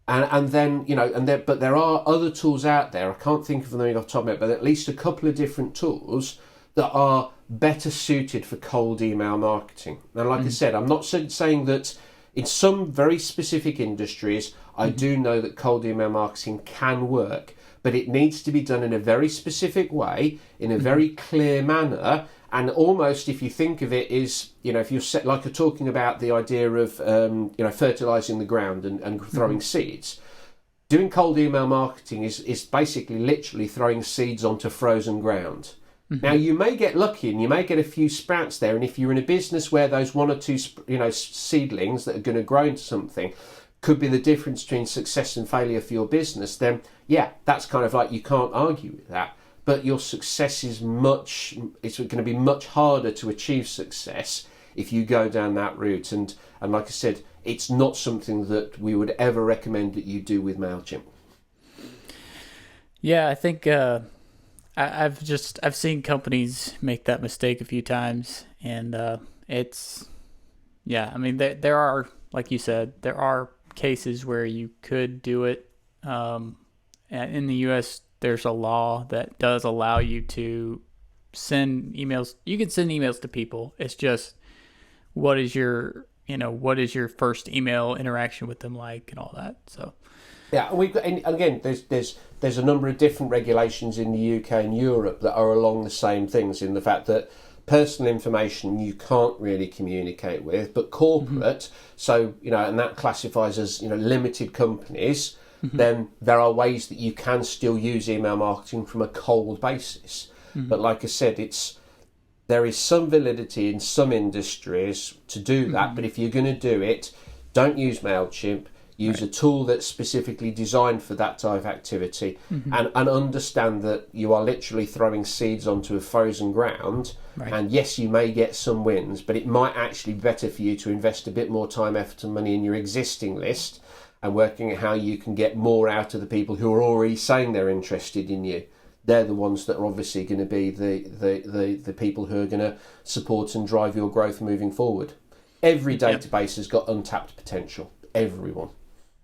And then, but there are other tools out there, I can't think of them off the top of my head, but at least a couple of different tools that are better suited for cold email marketing. And like I said, I'm not saying that in some very specific industries, I do know that cold email marketing can work, but it needs to be done in a very specific way, in a very clear manner. And almost, if you think of it, is, if you're talking about the idea of, fertilizing the ground and throwing seeds, doing cold email marketing is basically literally throwing seeds onto frozen ground. Now, you may get lucky and you may get a few sprouts there. And if you're in a business where those one or two, seedlings that are going to grow into something could be the difference between success and failure for your business, then, yeah, that's kind of like you can't argue with that. but your success is it's going to be much harder to achieve success if you go down that route. And like I said, it's not something that we would ever recommend that you do with Mailchimp. Yeah, I think I've seen companies make that mistake a few times, and I mean, there are, like you said, there are cases where you could do it. In the U.S., there's a law that does allow you to send emails. You can send emails to people. It's just, what is your first email interaction with them like, and all that. So yeah, we've got, and again, there's a number of different regulations in the UK and Europe that are along the same things, in the fact that personal information you can't really communicate with, but corporate, so, and that classifies as, limited companies, then there are ways that you can still use email marketing from a cold basis. But like I said, there is some validity in some industries to do that, but if you're going to do it, don't use Mailchimp. Use a tool that's specifically designed for that type of activity, and understand that you are literally throwing seeds onto a frozen ground. Right. And yes, you may get some wins, but it might actually be better for you to invest a bit more time, effort and money in your existing list and working out how you can get more out of the people who are already saying they're interested in you. They're the ones that are obviously going to be the people who are going to support and drive your growth moving forward. Every database has got untapped potential. Everyone.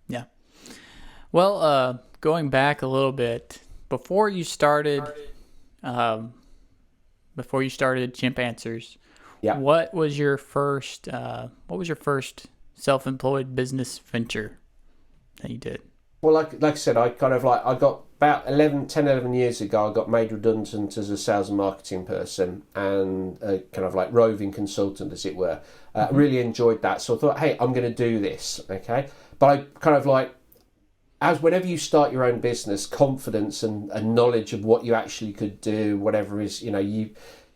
Yeah. Well, going back a little bit, before you started Chimp Answers, what was your first self-employed business venture that you did? Well, like I said, I got about 11 years ago, I got made redundant as a sales and marketing person and kind of like roving consultant, as it were. I really enjoyed that. So I thought, hey, I'm going to do this. Okay. But I kind of like, as whenever you start your own business, confidence and knowledge of what you actually could do, whatever is, you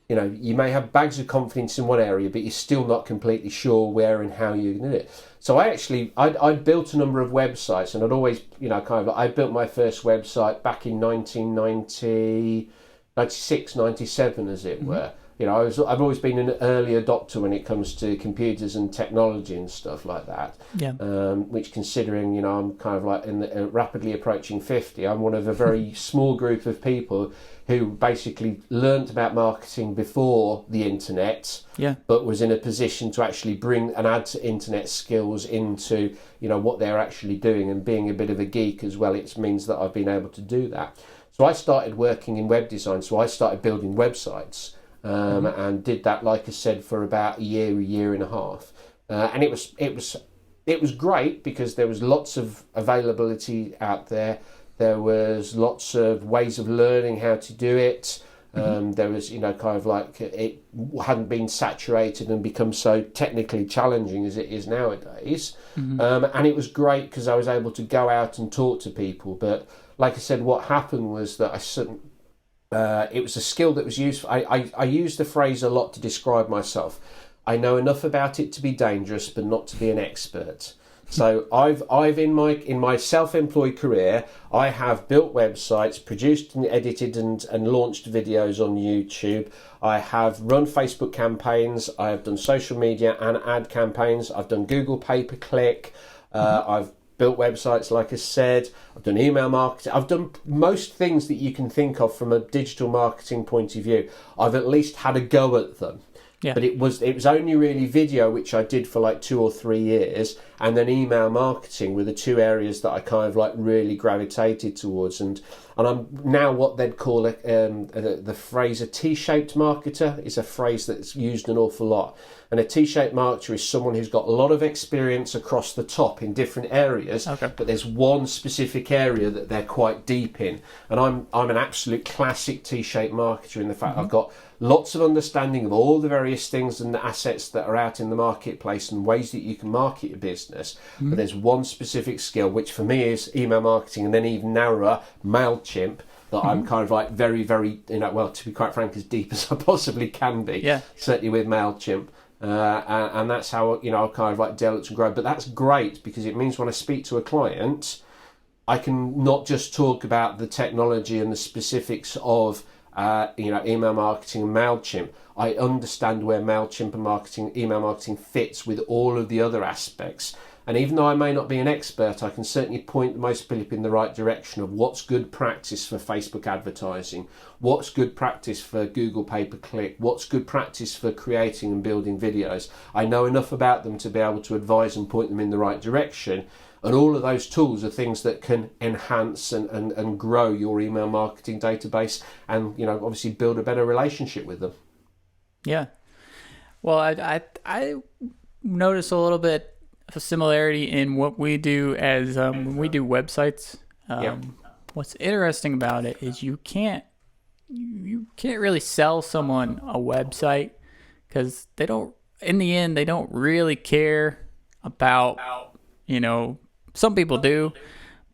may have bags of confidence in one area, but you're still not completely sure where and how you're going to do it. So I'd built a number of websites, and I'd always, I built my first website back in 1996, 97, as it were. I've always been an early adopter when it comes to computers and technology and stuff like that. Yeah. Which, considering, I'm kind of like rapidly approaching 50, I'm one of a very small group of people who basically learnt about marketing before the internet, but was in a position to actually bring and add internet skills into, what they're actually doing, and being a bit of a geek as well. It means that I've been able to do that. So I started working in web design. So I started building websites. And did that, like I said, for about a year and a half, and it was great because there was lots of availability out there. There was lots of ways of learning how to do it. There was, kind of like, it hadn't been saturated and become so technically challenging as it is nowadays. And it was great because I was able to go out and talk to people. But like I said, what happened was that it was a skill that was used. I use the phrase a lot to describe myself. I know enough about it to be dangerous, but not to be an expert. So I've in my self-employed career, I have built websites, produced and edited and launched videos on YouTube. I have run Facebook campaigns. I have done social media and ad campaigns. I've done Google pay-per-click. I've built websites, like I said. I've done email marketing. I've done most things that you can think of from a digital marketing point of view. I've at least had a go at them. Yeah. But it was only really video, which I did for like 2 or 3 years, and then email marketing were the two areas that I kind of like really gravitated towards. And I'm now what they'd call the phrase a T-shaped marketer is a phrase that's used an awful lot. And a T-shaped marketer is someone who's got a lot of experience across the top in different areas, but there's one specific area that they're quite deep in. And I'm an absolute classic T-shaped marketer in the fact I've got lots of understanding of all the various things and the assets that are out in the marketplace and ways that you can market your business. But there's one specific skill, which for me is email marketing, and then even narrower, Mailchimp, that I'm kind of like very, very, to be quite frank, as deep as I possibly can be, certainly with Mailchimp. And that's how, I kind of like develop and grow. But that's great because it means when I speak to a client, I can not just talk about the technology and the specifics of email marketing and Mailchimp. I understand where Mailchimp and email marketing fits with all of the other aspects. And even though I may not be an expert, I can certainly point most people in the right direction of what's good practice for Facebook advertising, what's good practice for Google pay-per-click, what's good practice for creating and building videos. I know enough about them to be able to advise and point them in the right direction. And all of those tools are things that can enhance and grow your email marketing database and, obviously build a better relationship with them. Yeah. Well, I notice a little bit of a similarity in what we do as when we do websites. What's interesting about it is you can't really sell someone a website because in the end, they don't really care about, some people do,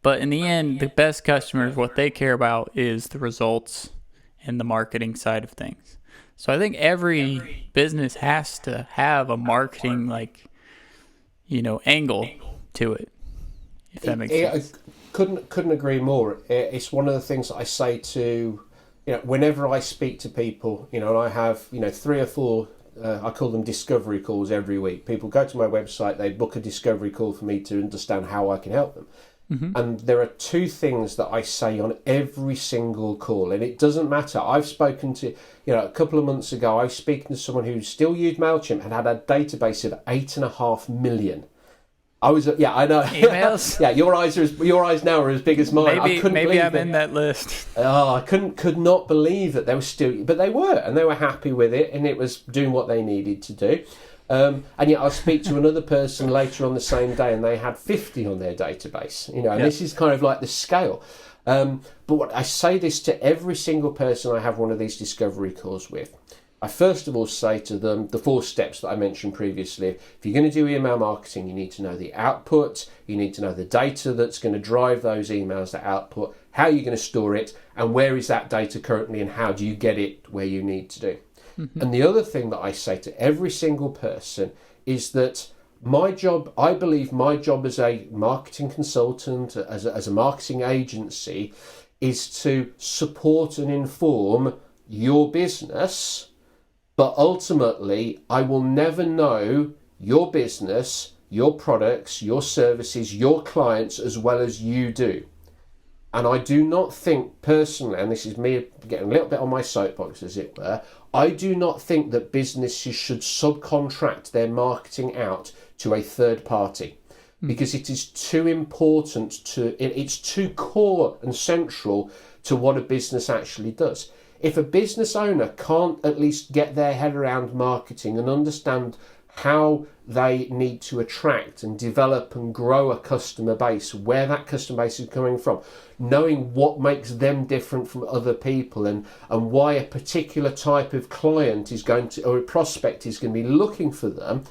but in the end, the best customers, what they care about is the results and the marketing side of things. So I think every business has to have a marketing angle to it, if that makes sense. I couldn't agree more. It's one of the things that I say to, whenever I speak to people, and I have, 3 or 4, I call them discovery calls every week. People go to my website, they book a discovery call for me to understand how I can help them. Mm-hmm. And there are 2 things that I say on every single call, and it doesn't matter. I've spoken to, a couple of months ago, I was speaking to someone who still used Mailchimp and had a database of 8.5 million. I know. Emails? Yeah, your eyes now are as big as mine. Maybe I'm in that list. I could not believe that they were still, but they were, and they were happy with it, and it was doing what they needed to do. And yet I'll speak to another person later on the same day, and they had 50 on their database. And This is kind of like the scale. But what I say this to every single person I have one of these discovery calls with. I first of all say to them the 4 steps that I mentioned previously. If you're going to do email marketing, you need to know the output, you need to know the data that's going to drive those emails, the output, how you're going to store it, and where is that data currently, and how do you get it where you need to do. Mm-hmm. And the other thing that I say to every single person is that I believe my job as a marketing consultant, as a marketing agency, is to support and inform your business. But ultimately, I will never know your business, your products, your services, your clients as well as you do. And I do not think personally, and this is me getting a little bit on my soapbox as it were, I do not think that businesses should subcontract their marketing out to a third party. Because it is too important it's too core and central to what a business actually does. If a business owner can't at least get their head around marketing and understand how they need to attract and develop and grow a customer base, where that customer base is coming from, knowing what makes them different from other people and why a particular type of client is going to, or a prospect is going to be looking for them,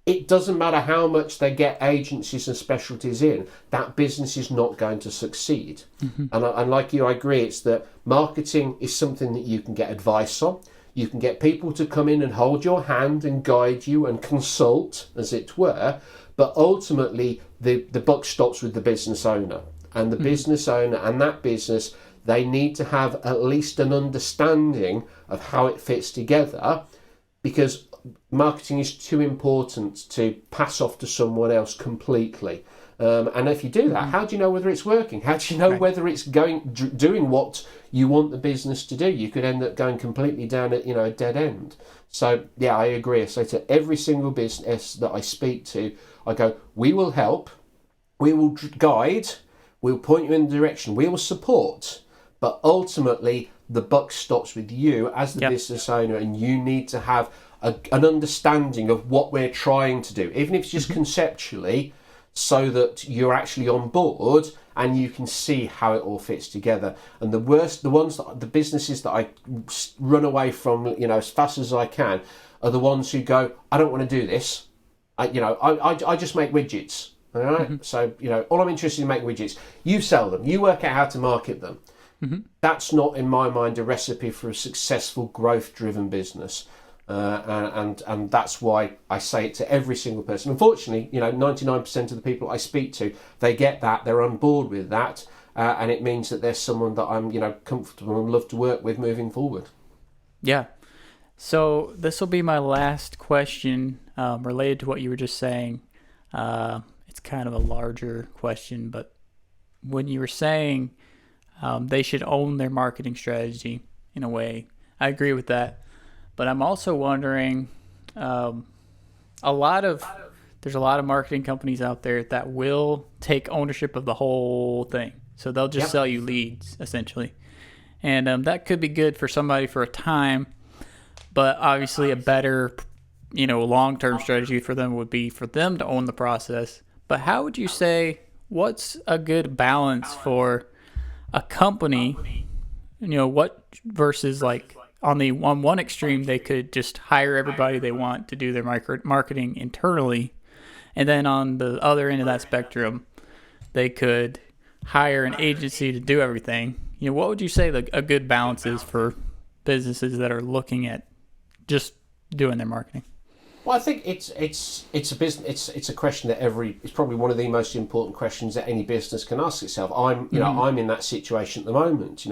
it doesn't matter how much they get agencies and specialties in, that business is not going to succeed. Mm-hmm. And like you, I agree, it's that marketing is something that you can get advice on. You can get people to come in and hold your hand and guide you and consult, as it were. But ultimately, the buck stops with the business owner. And the business owner and that business, they need to have at least an understanding of how it fits together, because marketing is too important to pass off to someone else completely. And if you do that, how do you know whether it's working? How do you know whether it's doing what you want the business to do? You could end up going completely down a dead end. So yeah, I agree. I say to every single business that I speak to, I go, we will help, we will guide, we'll point you in the direction, we will support, but ultimately the buck stops with you as the business owner, and you need to have an understanding of what we're trying to do, even if it's just conceptually, so that you're actually on board and you can see how it all fits together. And the businesses that I run away from, as fast as I can, are the ones who go, I don't want to do this. I just make widgets. All right. Mm-hmm. So, all I'm interested in making widgets. You sell them. You work out how to market them. Mm-hmm. That's not, in my mind, a recipe for a successful growth-driven business. And that's why I say it to every single person. Unfortunately, 99% of the people I speak to, they get that, they're on board with that, and it means that there's someone that I'm, comfortable and love to work with moving forward. Yeah. So this will be my last question related to what you were just saying. It's kind of a larger question, but when you were saying they should own their marketing strategy in a way, I agree with that. But I'm also wondering, there's a lot of marketing companies out there that will take ownership of the whole thing. So they'll just sell you leads, essentially. And that could be good for somebody for a time, but obviously a better, long-term strategy for them would be for them to own the process. But how would you say, what's a good balance for a company, what versus like, on one extreme, they could just hire everybody they want to do their marketing internally. And then on the other end of that spectrum, they could hire an agency to do everything. What would you say a good balance is for businesses that are looking at just doing their marketing? Well, I think it's a business. It's a question that it's probably one of the most important questions that any business can ask itself. I'm in that situation at the moment.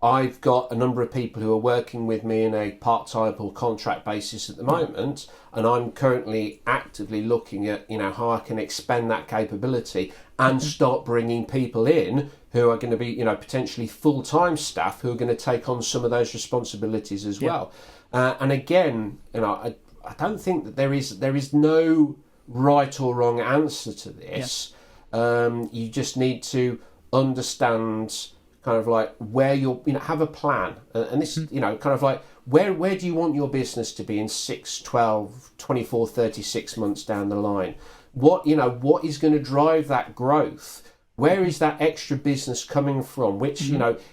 I've got a number of people who are working with me in a part-time or contract basis at the moment, and I'm currently actively looking at how I can expand that capability and start bringing people in who are going to be potentially full-time staff who are going to take on some of those responsibilities as well. And again, I don't think that there is no right or wrong answer to this. You just need to understand kind of like where you're, have a plan. And this, kind of like where do you want your business to be in 6, 12, 24, 36 months down the line? What is going to drive that growth? Where is that extra business coming from? Which,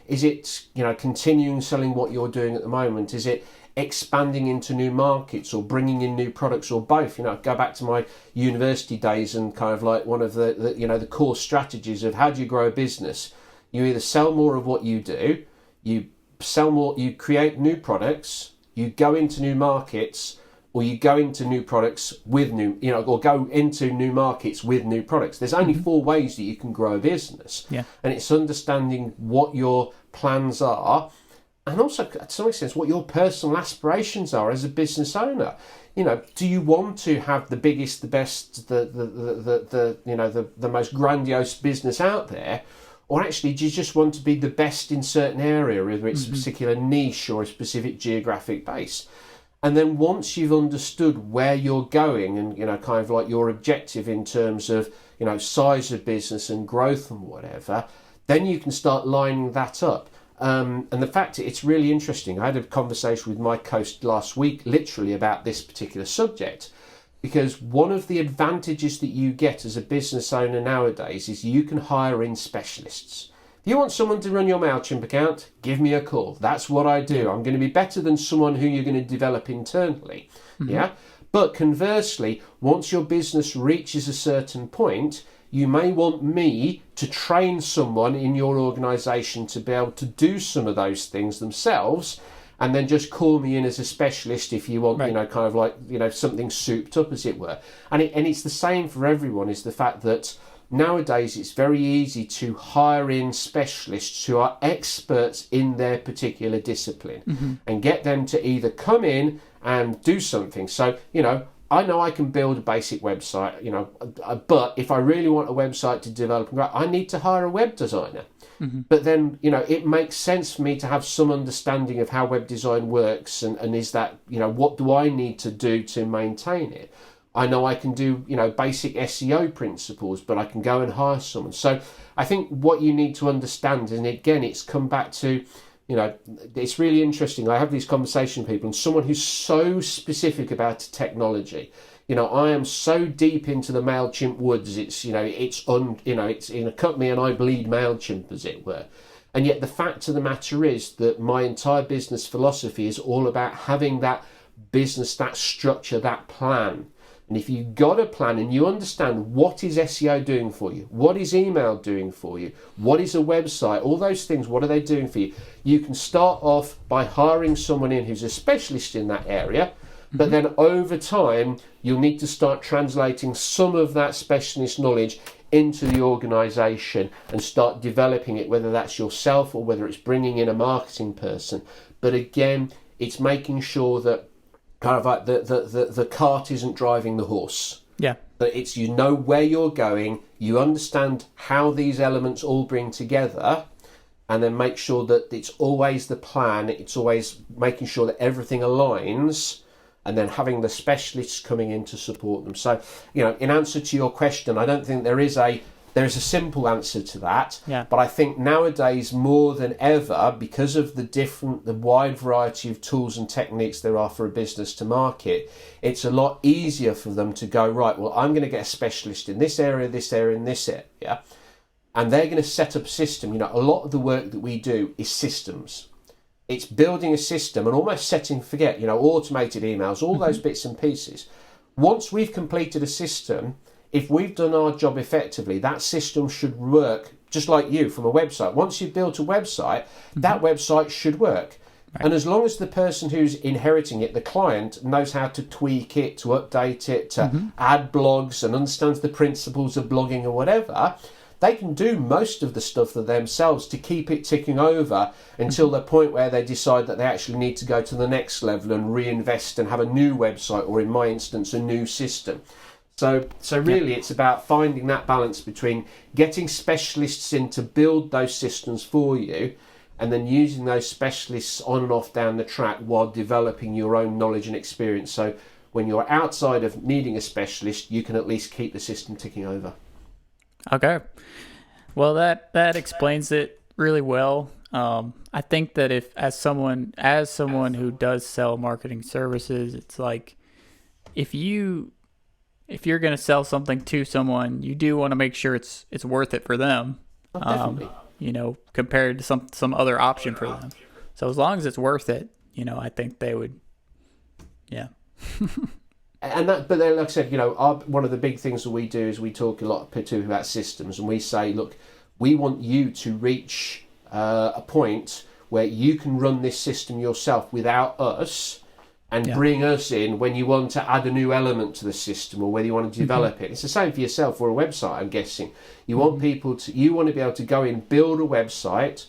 is it, continuing selling what you're doing at the moment? Is it expanding into new markets or bringing in new products or both? Go back to my university days and kind of like one of the core strategies of how do you grow a business? You either sell more of what you do, you sell more, you create new products, you go into new markets, or you go into new products with or go into new markets with new products. There's only 4 ways that you can grow a business. And it's understanding what your plans are, and also, to some extent, what your personal aspirations are as a business owner. Do you want to have the biggest, the best, the most grandiose business out there, or actually do you just want to be the best in certain area, whether it's a particular niche or a specific geographic base? And then once you've understood where you're going and kind of like your objective in terms of size of business and growth and whatever, then you can start lining that up. And the fact it's really interesting. I had a conversation with my host last week, literally about this particular subject, because one of the advantages that you get as a business owner nowadays is you can hire in specialists. If you want someone to run your Mailchimp account, give me a call. That's what I do. I'm going to be better than someone who you're going to develop internally. But conversely, once your business reaches a certain point, you may want me to train someone in your organisation to be able to do some of those things themselves, and then just call me in as a specialist if you want, kind of like, something souped up, as it were. And it's the same for everyone, is the fact that nowadays it's very easy to hire in specialists who are experts in their particular discipline and get them to either come in and do something. So, I know I can build a basic website, but if I really want a website to develop and grow, I need to hire a web designer. But then, it makes sense for me to have some understanding of how web design works and is that, what do I need to do to maintain it? I know I can do, basic SEO principles, but I can go and hire someone. So I think what you need to understand, and again, it's come back to, it's really interesting. I have these conversations with people, and someone who's so specific about technology. I am so deep into the Mailchimp woods. It's in a company, and I bleed Mailchimp, as it were. And yet the fact of the matter is that my entire business philosophy is all about having that business, that structure, that plan. And if you've got a plan and you understand what is SEO doing for you, what is email doing for you, what is a website, all those things, what are they doing for you? You can start off by hiring someone in who's a specialist in that area, But then over time, you'll need to start translating some of that specialist knowledge into the organisation and start developing it, whether that's yourself or whether it's bringing in a marketing person. But again, it's making sure that kind of like the cart isn't driving the horse. Yeah. That it's, you know where you're going, you understand how these elements all bring together, and then make sure that it's always the plan, it's always making sure that everything aligns, and then having the specialists coming in to support them. So, in answer to your question, I don't think there is a simple answer to that. Yeah. But I think nowadays more than ever, because of the wide variety of tools and techniques there are for a business to market, it's a lot easier for them to go, right, well, I'm going to get a specialist in this area, and this area. And they're going to set up a system. A lot of the work that we do is systems. It's building a system and almost forget, automated emails, all those bits and pieces. Once we've completed a system, if we've done our job effectively, that system should work just like you from a website. Once you've built a website, that website should work. Right. And as long as the person who's inheriting it, the client, knows how to tweak it, to update it, to add blogs and understands the principles of blogging or whatever, they can do most of the stuff for themselves to keep it ticking over until the point where they decide that they actually need to go to the next level and reinvest and have a new website, or in my instance, a new system. So really it's about finding that balance between getting specialists in to build those systems for you, and then using those specialists on and off down the track while developing your own knowledge and experience. So when you're outside of needing a specialist, you can at least keep the system ticking over. Okay. Well, that explains it really well. I think that as someone who does sell marketing services, it's like if you're going to sell something to someone, you do want to make sure it's worth it for them. Definitely. Compared to some other option for them. So as long as it's worth it, I think they would. Yeah. But then, like I said, one of the big things that we do is we talk a lot too about systems, and we say, look, we want you to reach a point where you can run this system yourself without us, and bring us in when you want to add a new element to the system or whether you want to develop it. It's the same for yourself or a website, I'm guessing. You want you want to be able to go in, build a website,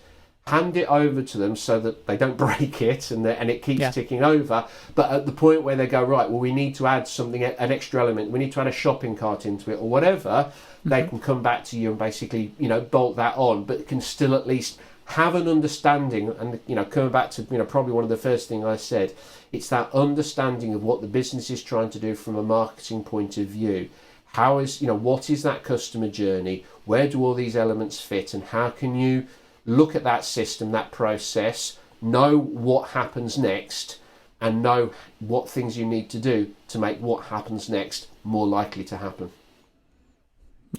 hand it over to them so that they don't break it and it keeps ticking over. But at the point where they go, right, well, we need to add something, an extra element, we need to add a shopping cart into it or whatever, they can come back to you and basically, bolt that on, but can still at least have an understanding. And, coming back to, probably one of the first things I said, it's that understanding of what the business is trying to do from a marketing point of view. How is, what is that customer journey? Where do all these elements fit? And how can you look at that system, that process, know what happens next, and know what things you need to do to make what happens next more likely to happen.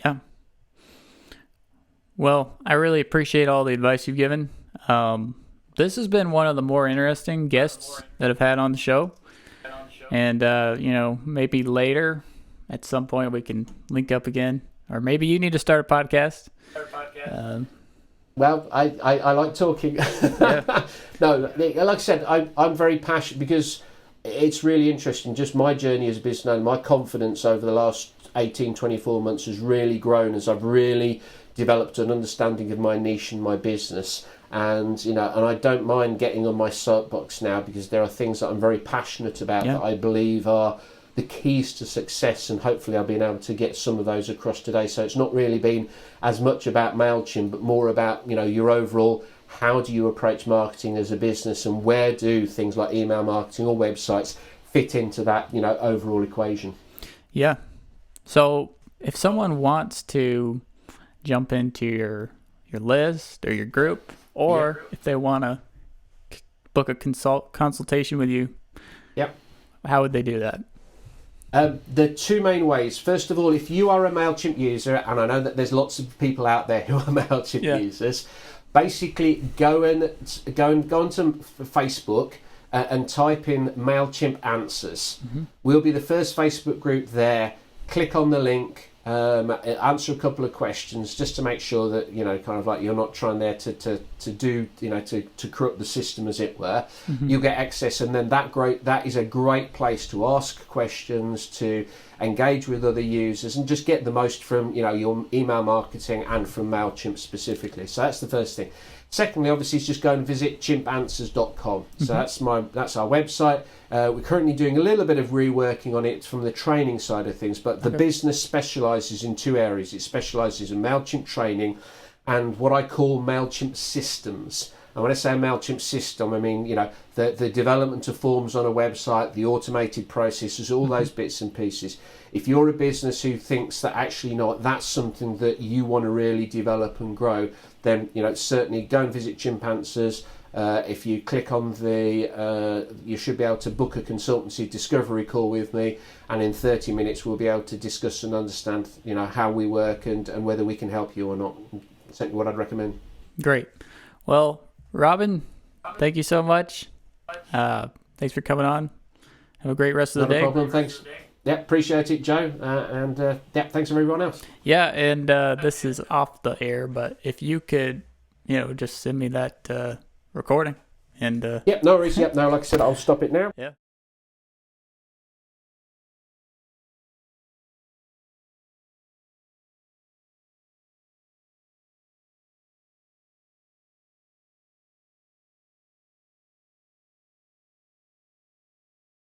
Yeah. Well, I really appreciate all the advice you've given. This has been one of the more interesting guests that I've had on the show. And, maybe later at some point we can link up again. Or maybe you need to start a podcast. Well, I like talking. No, like I said, I'm very passionate because it's really interesting. Just my journey as a business owner, my confidence over the last 18, 24 months has really grown as I've really developed an understanding of my niche and my business. And, and I don't mind getting on my soapbox now because there are things that I'm very passionate about that I believe are the keys to success, and hopefully I've been able to get some of those across today. So it's not really been as much about Mailchimp, but more about, your overall, how do you approach marketing as a business, and where do things like email marketing or websites fit into that, overall equation. Yeah. So if someone wants to jump into your list or your group, or if they want to book a consultation with you, how would they do that? The two main ways. First of all, if you are a Mailchimp user, and I know that there's lots of people out there who are Mailchimp users, basically go onto Facebook and type in Mailchimp Answers. We'll be the first Facebook group there. Click on the link, answer a couple of questions just to make sure that, kind of like you're not trying there to do, to corrupt the system, as it were. You'll get access, and then that is a great place to ask questions, to engage with other users, and just get the most from, your email marketing and from Mailchimp specifically. So that's the first thing. Secondly, obviously, is just go and visit chimpanswers.com. So that's our website. We're currently doing a little bit of reworking on it from the training side of things, but the business specialises in two areas. It specialises in Mailchimp training and what I call Mailchimp systems. And when I say Mailchimp system, I mean, the development of forms on a website, the automated processes, all those bits and pieces. If you're a business who thinks that actually, that's something that you want to really develop and grow, then, certainly go and visit Chimpanswers. If you click on you should be able to book a consultancy discovery call with me, and in 30 minutes we'll be able to discuss and understand, how we work and whether we can help you or not. Certainly what I'd recommend. Great. Well, Robin, thank you so much. Thanks for coming on. Have a great rest of the day. No problem. Thanks. Yeah, appreciate it, Joe. And thanks to everyone else. Yeah, and this is off the air, but if you could, just send me that recording. And Yep, no worries. Yep, no, like I said, I'll stop it now. Yeah.